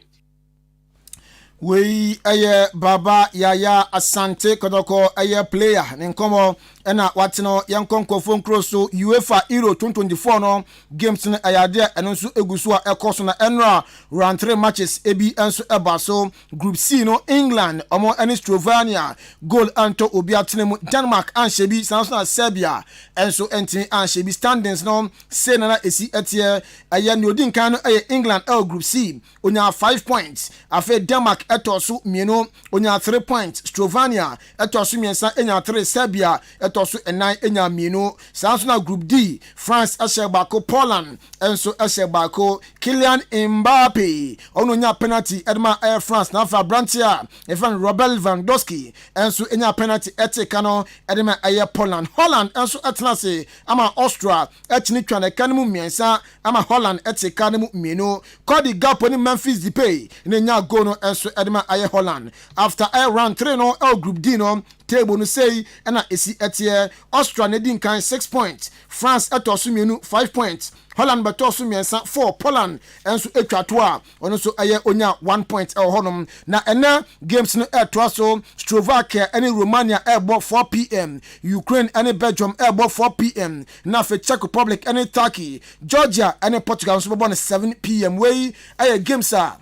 we aye Baba yaya Asante Kotoko aye player nkomo ena watino yankonko phone cross so UEFA Euro 2024 no games no ayade eno nso egusu a ekoso na enra round 3 matches ebi enso eba so group C no England omo eni Slovenia goal anto obi atenemu Denmark anshebi sanso na Serbia enso enti anshebi standings no say na esi etie aye ni odi nkan no aye England group C onya 5 points afa Denmark etoso mieno onya 3 points Slovenia etoso miensa enya 3 Serbia etoso enai enya mieno sanso na group D France ashebako Poland enso ashebako Kylian Mbappe ono nya penalty edma Air France na fa Brantia Evan Robert Lewandowski enso enya penalty etika no edma Air Poland Holland enso etnase ama Austria etini twane kanemu miensa ama Holland etika nemu mieno Cody Gakpo ni Memphis Depay ne nya go no enso edma Air Holland after air round 3 no group D no table no say na esi etie Austria ne din kan 6 points France etoso mienu 5 points Holland betoso miensa 4 Poland enso etwato a ono so aye onya 1 point honom na ene games no etwa so Slovakia and Romania ebo 4 p.m. Ukraine and Belgium ebo 4 p.m. na fe Czech Republic and Turkey Georgia and Portugal so born 7 p.m. way aye games are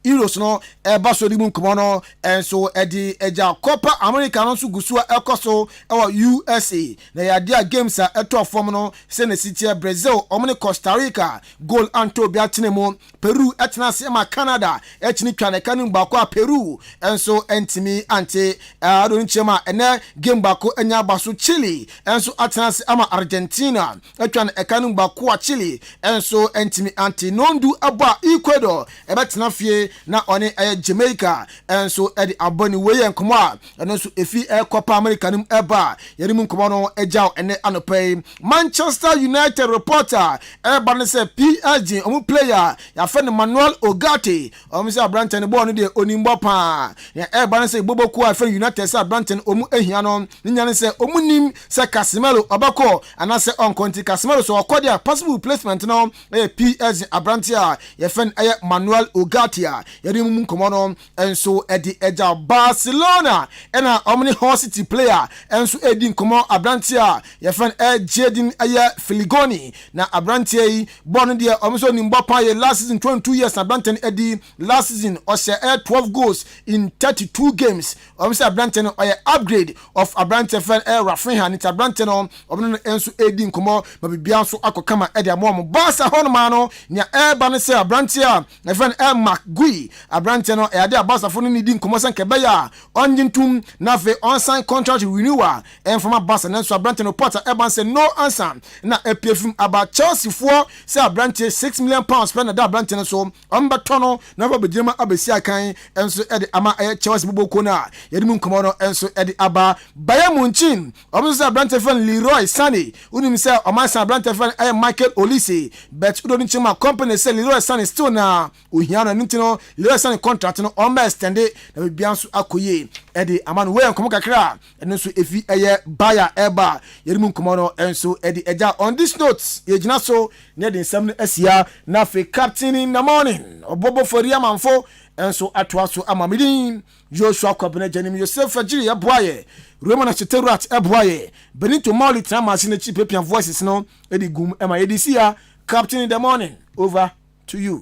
Euros no baso di mun komo no enso edi eja Copa America no so gusua ekoso USA na ya dia games a eto form no se na sitia Brazil omne Costa Rica goal anto bia tenemo Peru etna se ma Canada etni twane kanu ba kwa Peru enso entimi ante ado nchema ene game bako enya baso Chile enso atna se ama Argentina etwane ekanu ba kwa Chile enso entimi ante nondu aba Ecuador ebetna fie na ɔne Jamaica enso ɛde abɔ ne wei nkɔmɔ a ɛno nso efi Copa America nim ɛba yɛde mu nkɔmɔ no ɛgyaw ɛne anɔpɛ Manchester United reporter ɛba ne sɛ PSG ɔmo player yɛafɛ ne Manuel Ugarte ɔmo sɛ abrante ne bɔɔl no deɛ onimbɔ paa na ɛba ne sɛ Boboku a fɛ United sɛ abrante no ɔmo ehia no ne nya ne sɛ ɔmo nim sɛ Casemiro ɔbɛkɔ anasɛ ɔnkɔnti Casemiro so ɔkɔ deɛ possible replacement no ɛyɛ PSG abrante a yɛfɛ no ɛyɛ Manuel Ugarte a yɛde mu nkɔmɔ no ɛnso ɛde ɛgya Barcelona ɛna ɔmo ne Hull City player ɛnso ɛdi nkɔmɔ abrante a yɛfɛ no Jadon ɛyɛ Filigoni na abrante yi bɔɔl no deɛ ɔmo so nimbɔ paa yɛ last season 22 years na abrante no ɛdi last season ɔhyɛ 12 goals in 32 games ɔmo sɛ abrante no ɔyɛ upgrade of abrante fɛn Rafinha ne ti abrante no ɔmo no ɛnso ɛdi nkɔmɔ ma bibia nso akɔ kama ɛde amoa mo Barca hɔ no ma no nea ɛɛba no sɛ abrante a ɛfɛn Maakye abrante no ɛyade a Barca fo no ne di nkɔmɔ sɛ nkɛbɛyɛ a ɔngye ntum na afei ɔnsign contract renewal ɛmfama Barca nanso abrante no Porter ɛba sɛ no answer na ɛpie fim aba Chelsea foɔ sɛ abrante £6 million spend na da abrante no so ɔmbɛtɔ no na ɔbɛgyina abɛsi akan ɛnso ɛde ama ɛyɛ Chelsea Boboku no a yɛde mu nkɔmɔ no ɛnso ɛde aba Bayern Munich ɔmo sɛ abrante fɛn Leroy Sané wonim sɛ ɔman sɛ abrante fɛn ɛyɛ Michael Olise but udo ni chima company sɛ Leroy Sané still na ohia no ntino Leroy Sané contract no ɔmba extend na bibia nso akoye ɛde ama no wɛn nkɔmɔ kakra ɛno nso efi ɛyɛ Bayer ɛba yɛde mu nkɔmɔ no ɛnso ɛde ɛgya on this note yɛgyina so ne de nsɛm no asia na fe captain in the morning ɔbɔbɔ fori amanfo ɛnso atoa so ama medin Joshua Kwabena Janim Yosef Fajiri ɛboaye Roman Cheterat ɛboaye Benito Mauli Tramasi ne chi pepian voices no ɛde gum ɛma yɛde sia captain in the morning over to you.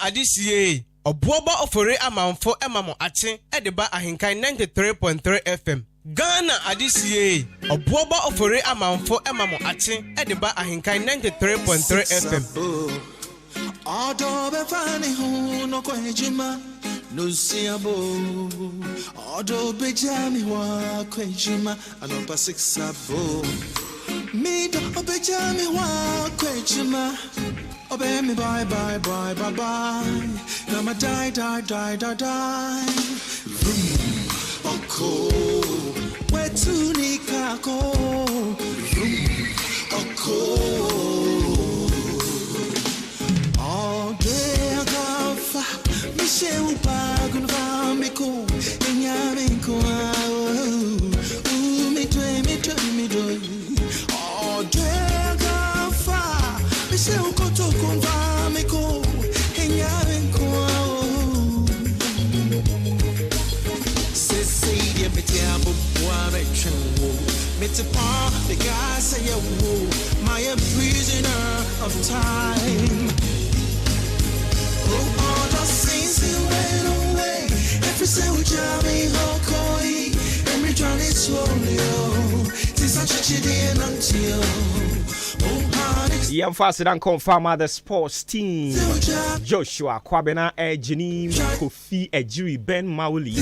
Adisiye Obuoba ofore amanfo emamo ache edeba ahenkan 93.3 FM Ghana adisiye Obuoba ofore amanfo emamo ache edeba ahenkan 93.3 FM Odo be fani hu no kwenjima no siabo Odo be jami wa kwenjima anopa 6 sabo Mi do be jami wa kwenjima Obey me bye bye bye bye bye Now I die die die die die Vroom Oko Where to nika ko Vroom All day I go far, me say we back on farm me cool, and ya me cool. Me do. All day I go far, me say we go to farm me cool, and ya me cool. Say dear me tiabo boy me tremble. Me to part the guy say you my a prisoner of time. Oh, all the saints who went away. Every single job me hokoi. Every journey slowly. Since I touch it in until. Oh, honey. Yam faster than confirm the sports team. Joshua Kwabena Ejini Kofi Ejiri Ben Mauli.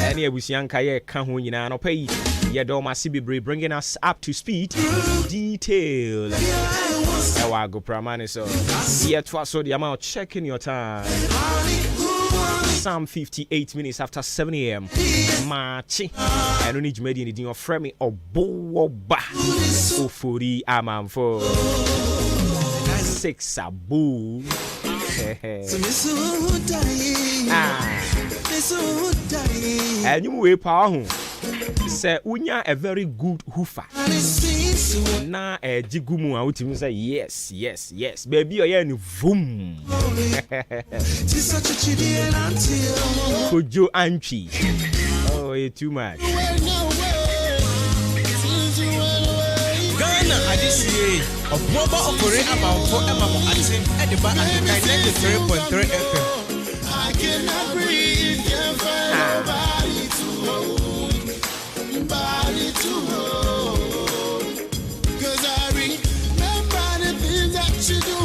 And here we see Ankaye Kahun in an pay. Yadoma Sibibre bringing us up to speed. Detail. I go Pramani so. Yet was so the amount checking your time. Some 58 minutes after 7 a.m. Marchi. And only made in the dinner frame or Boba. Ofuri Amam for 6 Abu. And you way power. Say unya a very good hoofer. Na jigumu out him say yes. Baby you hear vroom. Kojo Anchi. Oh, it's too much. Ghana adisiye oboba ofore amamfo emamo atin ediba ahenkan 93.3 FM. I cannot breathe, can't find nobody to hold. Body to hold. 'Cause I remember the things that you do.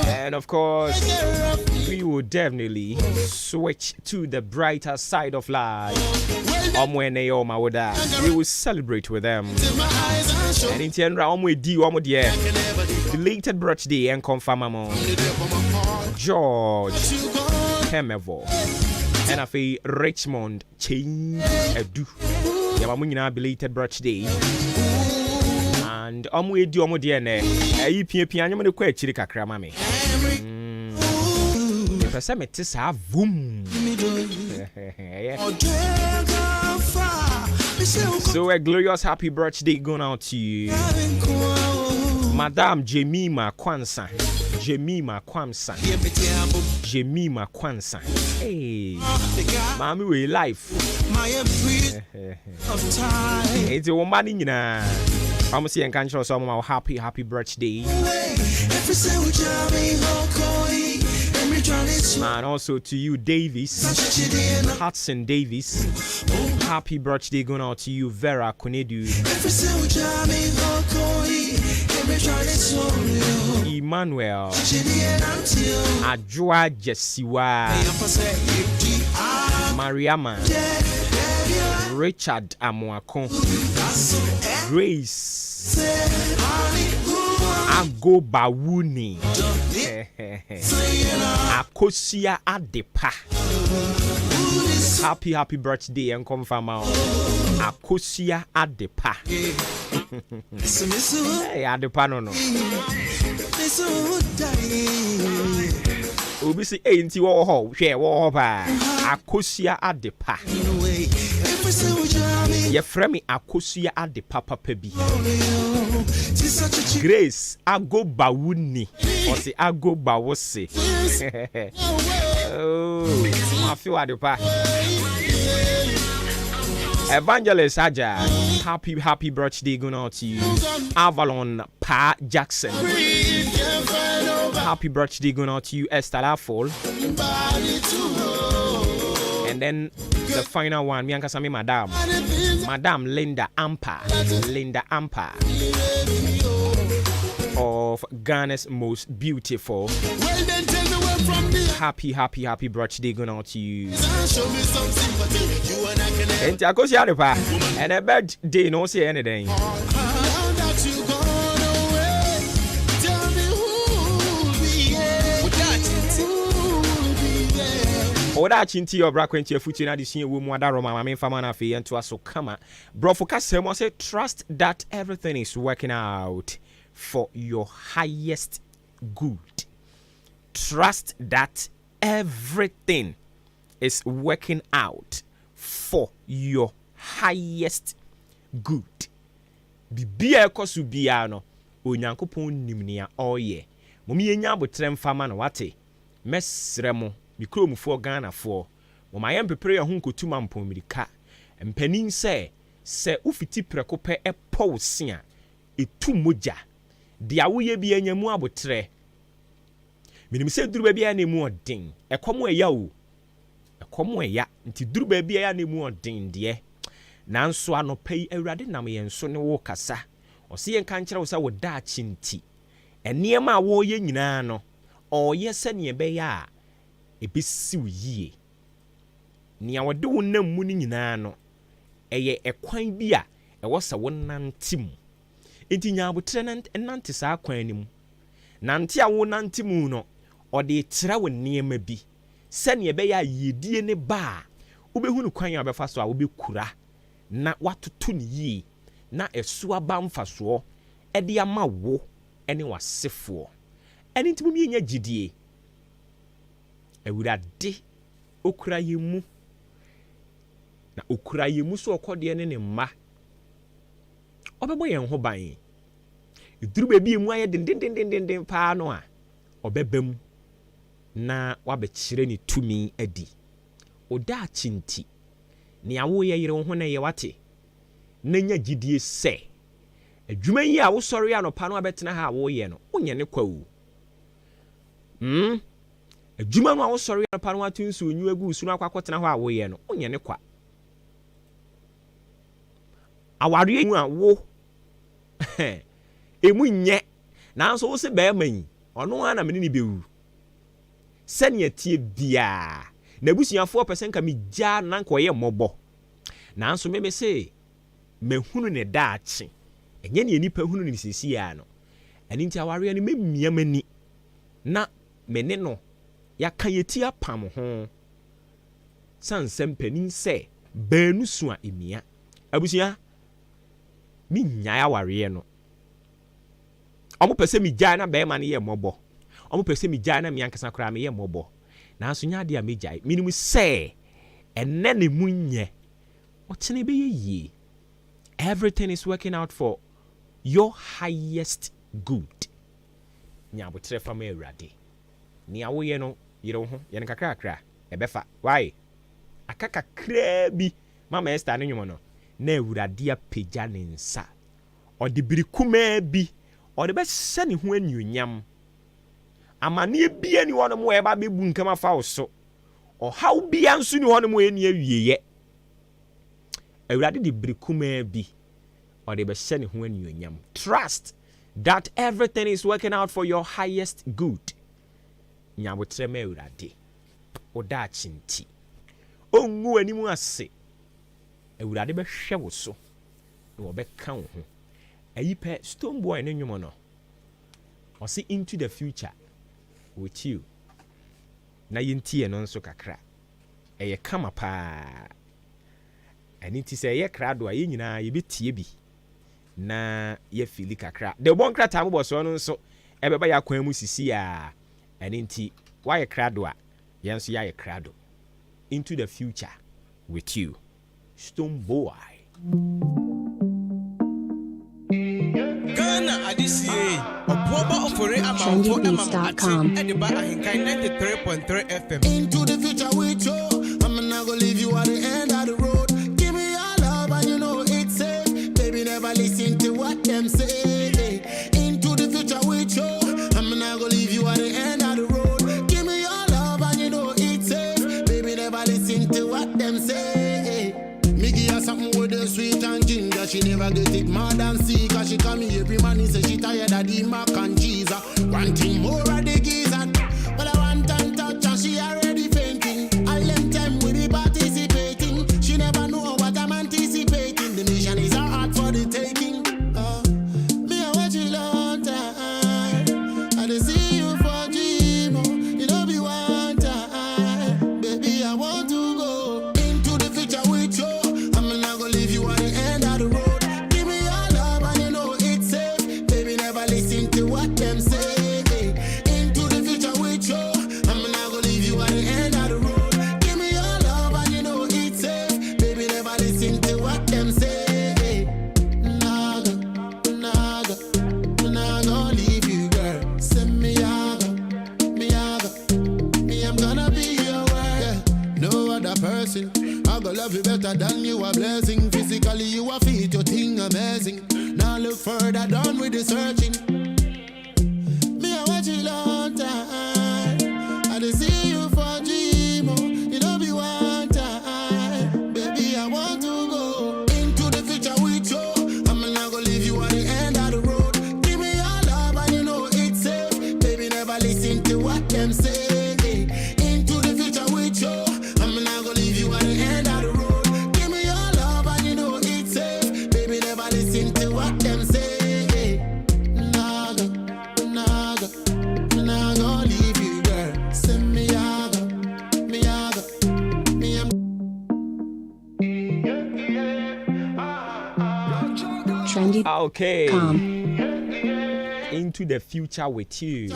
And of course, we will definitely switch to the brighter side of life. We will celebrate with them. And in Tienra, the belated birthday and confirm George Hemevo. And I feel Richmond change edu. Yamamuna belated birthday. And we do ne. Piano the quite chirica cramame. If I met this have boom. So a glorious happy birthday going out to you, Madame Jemima Kwansa. Hey, Mommy, we life. It's a woman in I'm saying, can show some of happy birthday. And also to you, Davis, Hudson Davis. Happy birthday going out to you, Vera Konedu. Emmanuel Ajua Jesiwa Mariama Richard Amoakon Grace Ago Bawuni Akosia Adepa. Happy birthday and confirm Akosia Adepa. Hey, Adepa no. Obi say ain't you wo hwe wo ba Akosia Adepa. Ye frame Akosia Adepa papa bi. Grace Ago Bawuni or say Ago Bawose. Oh, I feel Adepa. Evangelist Aja, happy birthday going out to you. Avalon Pa Jackson, happy birthday going out to you. Esther Lafol. And then the final one, me and Kasami Madam Linda Ampa of Ghana's most beautiful. Happy birthday going out to you. And I go see Adepa. And a birthday no say anything. Oda chinti obra kwenti afuti na disi ewu mu adaro mama me fama na fe ento aso kama. Bro focus say trust that everything is working out for your highest good. Trust that everything is working out for your highest good. Bibia ekosu bia no onyankopon nimnia oye. Momi yenya abotrem fama no wate. Mesre mo mikromfo Ghana fo. Moma yem pepere ye ho nkotuma mpomrika. Mpanin se ufiti prekope epo sia etu moja. Dia woye bia enyamu abotre. Minim se duru bia na emu odin. Ekomo eya o. Ekomo eya nti duru bia ya na emu odin de. Nanso anopai awurade nam yenso ne wo kasa. Ose yen kan kire wo sa wo da chinti. Enema a wo ye nyina no. Oye se ne be ya ebisi wo yie. Nia wode wo nam mu ni nyina no. Eye ekwan bi a ewo sa wo nantim. Enti nya abotre nante sa kwan ni mu. Nante a wo nantimu no. Ode tira wo niema bi. Se ne be ya yedie ne ba. Ubehunu kwan a befa so a obekura. Na watoto ni yi na esu aba mfaso e de ama wo ene wasefo ene ntimu mi nya gidie awurade okura yemu na okura yemu so okode ne mma obebo yen ho ban iduru bebi emu aye den pa no a obebam na wabekire ni tumi adi oda chinti ni awo ye yire ho na ye wate nanya gidie se adwuma yi a wo sori anopa no abetena ha wo ye no onye ne kwa wu adwuma no a wo sori anopa no atunsu onyu agu su no akwakotena ho a wo ye no onye ne kwa aware mu a wo emu nye nanso wo se be man ono ana mene ni bewu sene atie bia na busuafo person ka megya na nko ye mobo nanso me se mehunu ne daachi enye ne nipa hunu ne sisi ya no ani nti aware ne memia mani na mene no yaka yeti apam ho sansem panin se baanu so a emia abusua mi nya aware no omo pese megya na be ma ne ye mobo omo pese megya na me ankasa kra me ye mobo nanso nya de a megya minimum se enne ne munye otene be ye. Everything is working out for your highest good. Nya botre fama awurade ni awo ye no yire ho ye nkakra kra ebefa why akaka kra bi mama Esther ne nwomo no na awurade apagya ne nsa ode birikuma bi ode be hye ne ho anuonyam amane bia ni wono mo e ba bebu nkama fa wo so o haw bia nso ni wono mo eni awieye awurade di birikuma bi ode be hye ne ho anuonyam. Trust that everything is working out for your highest good. Nyabotre ma awurade oda chinti ongu animu ase awurade be hwe wo so na wo be ka wo ho ayipe stone boy ne nwomo no o see into the future with you na yintie no nso kakra eye kama pa ani ti se ye krado a ye nyina ye betie bi na ye fili kakra de bon krata mo boso no nso ebeba ya kwan mu sisi a ani nti wa ye krado a ye nso ya ye krado into the future with you stone boy. Ghana adisiye oboba ofore amamfo amamachin ediba ahenkan 93.3 FM. Into the future with you, I'm not gonna leave you at the end of the road. Give me your love and you know it's safe. Baby, never listen to what them say. Into the future with you, I'm not gonna leave you at the end of the road. Give me your love and you know it's safe. Baby, never listen to what them say. Me give her something with the sweet and ginger. She never get it mad and see. Cause she come here every man. He say she tired of the mac and cheese. One thing more of the geezer. But I want time touch and she already fainting. I left time with the participating. She never know what I'm anticipating. The mission is her heart for the taking. Me I watch you long time. I dey see you for dream. You know be one time. Baby I want to go into the future with you. I'm not gonna leave you at the end of the road. Give me your love and you know it's safe. Baby never listen person. I go love you better than you a blessing. Physically you a fit, your thing amazing. Now look further, done with the searching. Me I watch you long time. I dey see you for dream, oh. You know be one time. Baby, I want to go into the future with you. I'm not gonna leave you at the end of the road. Give me your love and you know it's safe. Baby, never listen to what them say. Into the future with you. I'm not gonna leave you at the end of the road. Give me your love and you know it's safe. Baby, never listen to what them say. Okay. Into the future with you.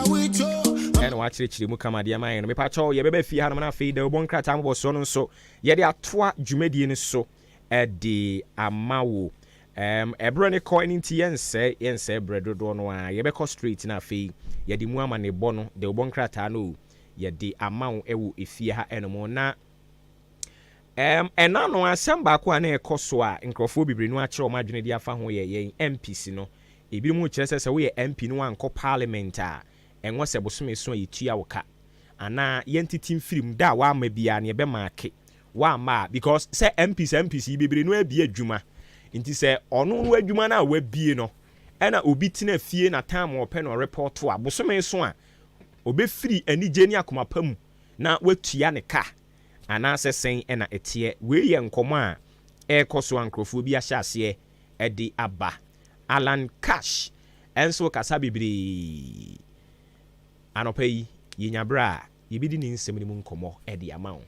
And watch it, you come at the mind. Me pacho, ye bebe fi hanama feed the one crat ambo son so. Ye de atwa jumedi so at the amawo. Ebrone coin into yense bredo dono. Ye beko street na fee. Ye di muama ne bono, the one crat ano. Ye di amount ewu ifia enemo na. Ena no asem ba ko na ekoso a nkrofo bibiri no akire o madwene dia fa ho ye MPs no ebi mu kire se we MP no anko parliament a enwo se bosome so yitua woka ana yentiti film da wa ma bia na be maake wa ma because se MPs bibiri no abi adwuma nti se ono no adwuma na wa bie no ena obi tina fie na time o pe no report a bosome so a obe free anije ni akoma pamu na watua ne ka ana sesen ena etie we ye nkomo a ekoso ankrofo bi ahyase edi aba Alan Cash enso kasa bibiri anopai yinyabra yibidi ni nsem ni mu nkomo edi amount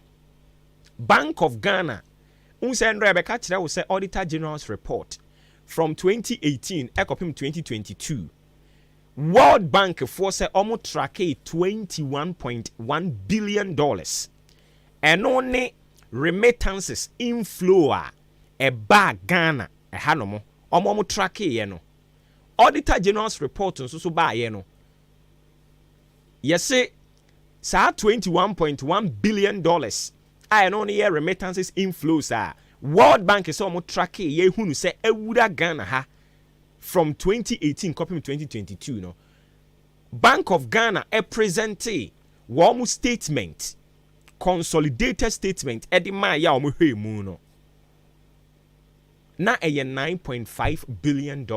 Bank of Ghana unse ndra be ka kire wo se Auditor General's report from 2018 ekopim 2022 World Bank for se omo track $21.1 billion and only remittances inflow a bag Ghana a hanomo omo track ye no Auditor General's report so ba ye no yese sa $21.1 billion I only remittances inflows World Bank is omo track ye hunu se ewura Ghana ha from 2018 copy 2022 no Bank of Ghana presente warm statement consolidated statement edima ya omuhwe mu no na eye $9.5 billion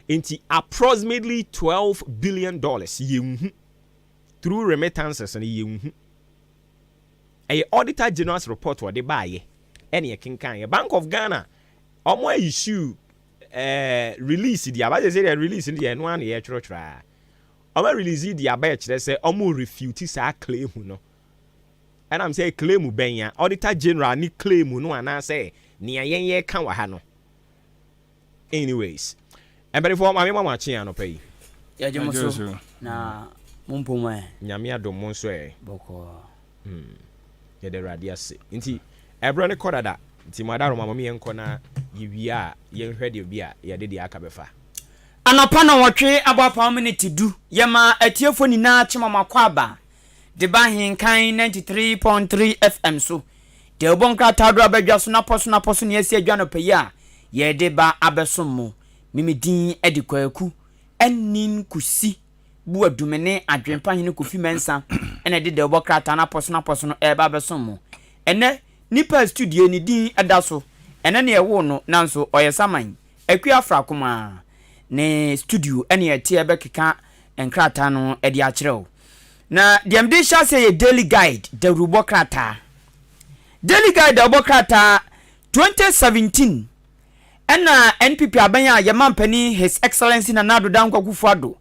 into approximately $12 billion ye through remittances and ye a Auditor General's report what they buy any kinkan Bank of Ghana omo issue release the about say release in the one year try omo release the about say omo refute sa claim no. And I'm saying claim benya Auditor General ni claim no ana say ni ayenye kan wa ha no anyways before mama chi an pay ya jemoso na mumpomwe nyame adom monso boko ya de radiase nti ebro ne kodada nti madaro mama mi enko na yiwia ye hwe de bia ya de aka befa anapa na wotwe abapa minute du yema atiefo ni na chema makwaba de ba Ahenkan 93.3 FM so de obonka tado abadwa so na poso ne asi adwa no peyi a ye de ba abesom mimidin edikwaku enin kusi bu adumene adwempa hene kofi mensa ene de obokra ta na poso no eba abesom ene nipa studio ni din eda so ene ne ewo no nanso oyesaman akuafra kuma ne studio ene etie bekeka enkrata no edi akireo na diamde sha say daily guide the rubokrata daily guide the rubokrata 2017 ena NPP abanya yamampani his excellency na nado dankwa kufuado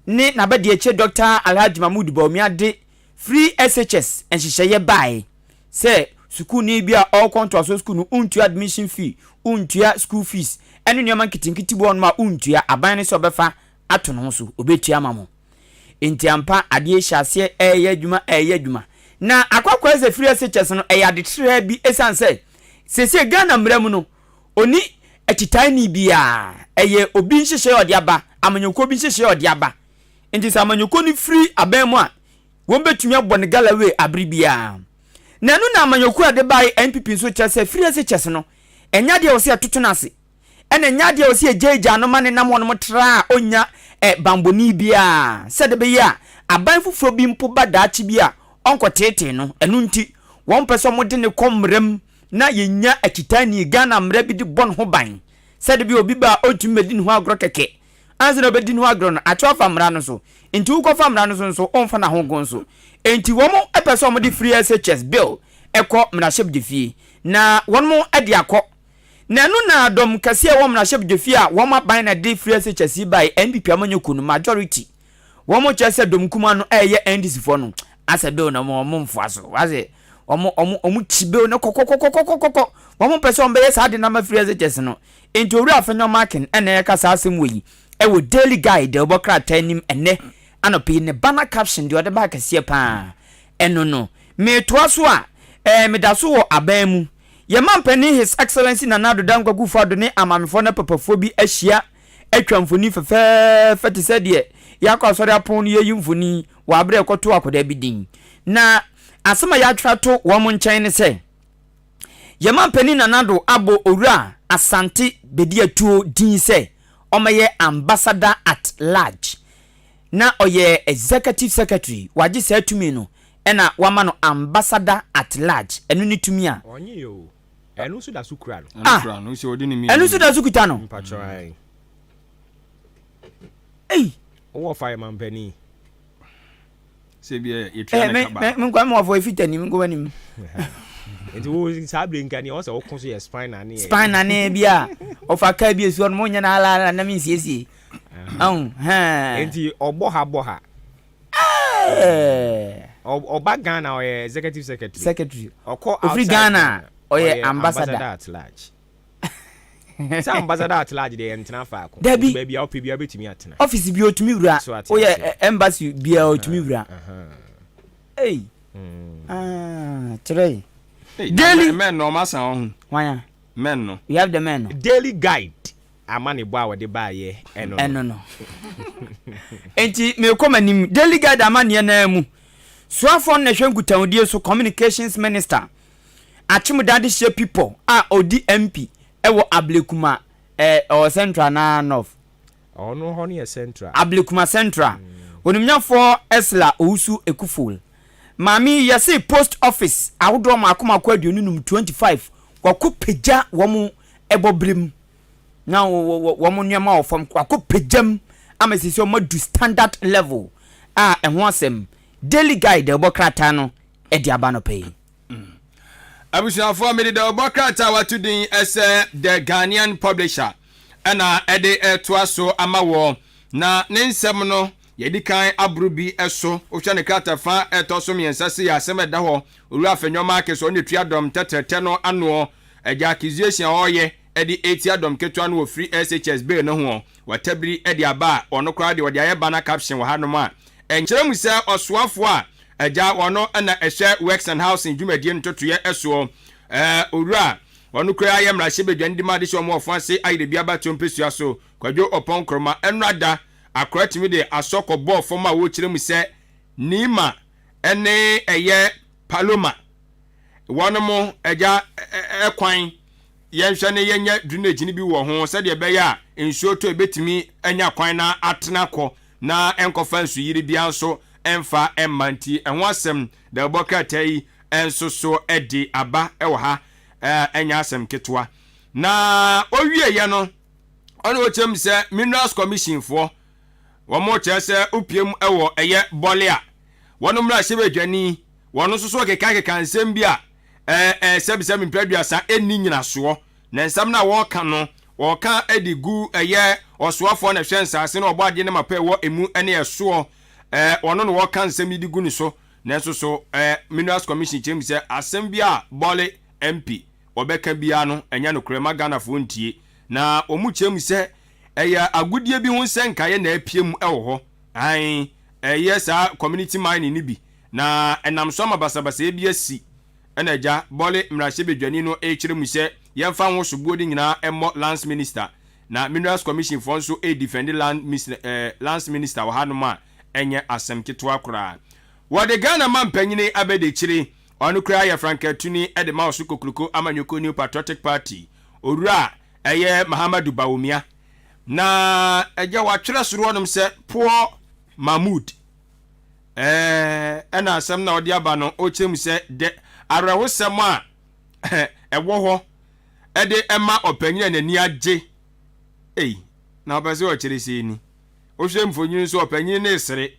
ne nabade eche Dr. Alhaji Mahmoud Bawumia free SHS enhihye bae say school ni bia all contour so school no untu admission fee untu school fees enu nyama kitinkiti bo no ma untu aban ne so befa ato no so obetua mamo entiampa ade hyase adwuma na akwakwa ze free SHS no de tre bi esanse sese Ghana mramu no oni atitani bia obi nhihye ode aba amanyoko bi nhihye ode aba enti sa amanyoko ni free aban mu a won betumi abone galawe abribia na no na amanyoku ade bai NPP so kyerɛ sɛ free SHS no enya de wo se atoto na ase ena enya de wo se jeja no mane nam wono tra onya bamboni bia sɛ de be ya aban fufuro bi mpo badaachi bia onkotete no enu nti won pɛ sɛ mo de ne komrem na yenya akitani Ghana mra bi de bon ho ban sɛ de bi obi ba otumi medi ne ho agro keke anze na obedi ne ho agro no atwa fa mra no so enti wo kɔ fa mra no so onfa na ho gon so enti wo mo pɛ sɛ mo de free SHS bill ekɔ mraship de fie na won mo ade akɔ na no na dom kase wo mraship de fie a wo ma ban na de free SHS by NPP amanyoku no majority wo mo kyerɛ sɛ dom kuma no ɛyɛ NDC fo no asa bill na mo mfo aso waze omu chibe no kokokokokokoko womo pese on be sa de na ma free SHS no enti owura afenyo marking ene ya kasa asem weyi e wo daily guide obokra tanim ene anopi ne banner caption de ode ba kase pa eno no me toa so a me da so wo aban mu ye mampani his excellency Nana Dangwa Akufo-Addo ne amamefo na papafo bi ahia atwamfoni fefe fete se de yakọ asori apon ye yimfoni wa abre ekoto akoda bi din na asema ya twato wo mo nkyɛn ne sɛ yɛma mpani Nanado abo owura asante bedi atuo din sɛ ɔmɛyɛ ambassador at large na ɔyɛ executive secretary wagye sɛ tumi no ɛna wama no ambassador at large ɛno ne tumi a ɔnye yo ɛno so da so kura no no so odi ni mi ɛno so da so kuta no mpatwai ei wo fire man mpani se bia ye twa na kaba me kwa mo avoid fitani me go nim enti wo sabre nkani o se wo kon so ye spine na ne bia o fa ka bia so no mo nya na ala na mi siesie ha enti obo ha oba Ghana o executive secretary ofri Ghana o ye ambassador at large sa ambassador at large de entena fa ko baby a opi bia betumi atena office bi otumi wura o ye embassy bia otumi wura ei today daily men no masa on wanya men no we have the men daily guide amane bo a wode ba ye eno no enti me komanim daily guide amane na mu suafo na hwenkutanwodie so communications minister achimudade she people a odi MP ewo Ablekuma o central na north ono ho ne central Ablekuma central onimnyafo Esla Owusu Ekuful mami yesi post office ahodo ma akoma kwa aduonum 25 kwako peja womu ebobrim na womu nyama ofam kwako pejam amesisi o madu standard level a ehwo asem daily guide obokrata no edi abano pay abusuafo me de obokrata watudin ese the Ghanaian publisher ana ede etoaso amawo na ne nsem no yedikan abrubi eso ohwa ne krata fa etoso miensase ya asem da ho owura afenwoma keso ne tuadom tetete no ano eja accusation oye edi etiadom ketua no free SHS bill no ho watabiri edi aba ono kra de wode aye bana caption wa hanom a enkyeremu se osoafo a eja wono na ehwe works and housing dwumadie ntotoye eso owura wono kra aye mrahye bedwan di ma de so mo ofanse ayde bia ba tompesua so kwadwo opon kroma enrada akratimi de asoko ball forma wo kyeremu se nima ene eye paloma wono mo eja ekwan yenhwe ne yenya drainage ni bi wo ho se de be ya ensuo to ebetimi anya kwan na atena ko na enkofa nsu yiri bia nso emfa emmanti enho asem da bokata yi enso so edi aba ewo ha enya asem ketwa na owie ye no ono ochem se minerals commission for wo mo che se opiem ewo eye bolia wono mra hye bedwani wono so so keka nsem bia sebisem mpradua eni nyina so na nsam na wo ka no wo ka edigu eye osoafo na hwensase na obade ne mapa ewo emu ene eso wono no wo ka nsem digu ni so na so minerals commission chem se asem bia bole MP obeka bia no enya no krema Ghana fo ntie na omu chem se eya agudie bi hu senkaye na apiem ewo ho an yes community mining ni bi na enam so mabasabasa bi asi enaja bole mrahye bedwani no kyeremu se yemfa ho sobuodi nyina emo lands minister na minerals commission for so defend lands minister wa hanoma enye asem ketwa kura wode Ghana man panyine abede kyire ɔno kura yɛ frankatuni ɛde ma ɔso kokluko amanyɔko new patriotic party owura ɛyɛ Mahamadu Bawumia na ɛgya watwerɛ soro hɔnom sɛ poor Mahmood ɛna asɛm na ɔde aba no ɔkyerɛ mu sɛ de awerɛhosɛm a ɛwɔ hɔ ɛde ɛma ɔpanyin n'ani agye na ɔpɛ sɛ ɔkyerɛ sɛ ni ɔhwɛ mfonyin so ɔpanyin ne sere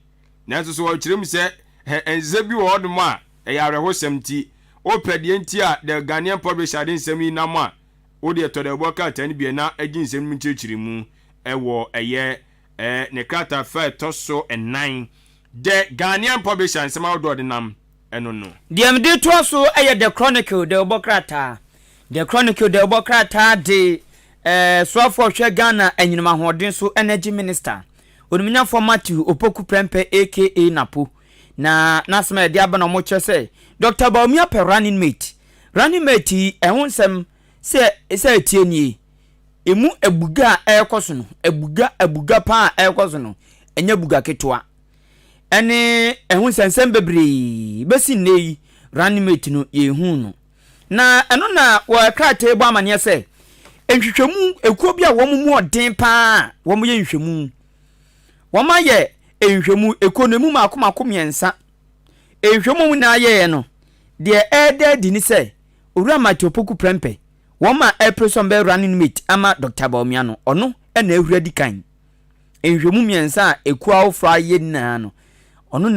nanso so ɔkyerɛ mu sɛ ɛnze bi wɔ hɔnom a ɛyɛ awerɛhosɛm ti ɔpɛ deɛ nti a the Ghanaian publisher de nsɛm yi nam a wode ɛtɔ de ɛbɔ krataa no bi na agye nsɛm mu kyerɛkyerɛ mu ɛwɔ ɛyɛ ne krataa fa ɛtɔ so 9 the Ghanaian publisher nsɛm awodɔ de nam ɛno no deɛ mede toa so ɛyɛ the Chronicle de ɛbɔ krataa the Chronicle de ɛbɔ krataa de soafo hwɛ Ghana anyinam ahoɔden so energy minister onumunyafo Matthew Opoku Prempe aka Napo na nasema de aba na mo kyerɛ sɛ Dr. Bawumia pe running mate ɛho nsɛm sɛ tie nie emu ebuga ɛkɔ so no ebuga pa ɛkɔ so no ɛnya buga ketwa ɛne ɛho nsɛm bebree besi nei running mate no yehu no na ɛno na wɔ krate bɔ amane sɛ nhwehwɛmu ekuo bi a wɔn mu ɔden pa wɔn yɛ nhwehwɛmu wɔn ayɛ nhwehwɛmu ekonomi maako mmiɛnsa nhwehwɛmu na ayɛ no deɛ ɛda di ni sɛ owura Matthew Opoku Prempe wɔn ma ɛpresom bɛ running mate ama Dr. Bawumia no ɔno ɛna ehura di kan nhwehwɛmu mmiɛnsa a ekuo afra ayɛ nyinaa no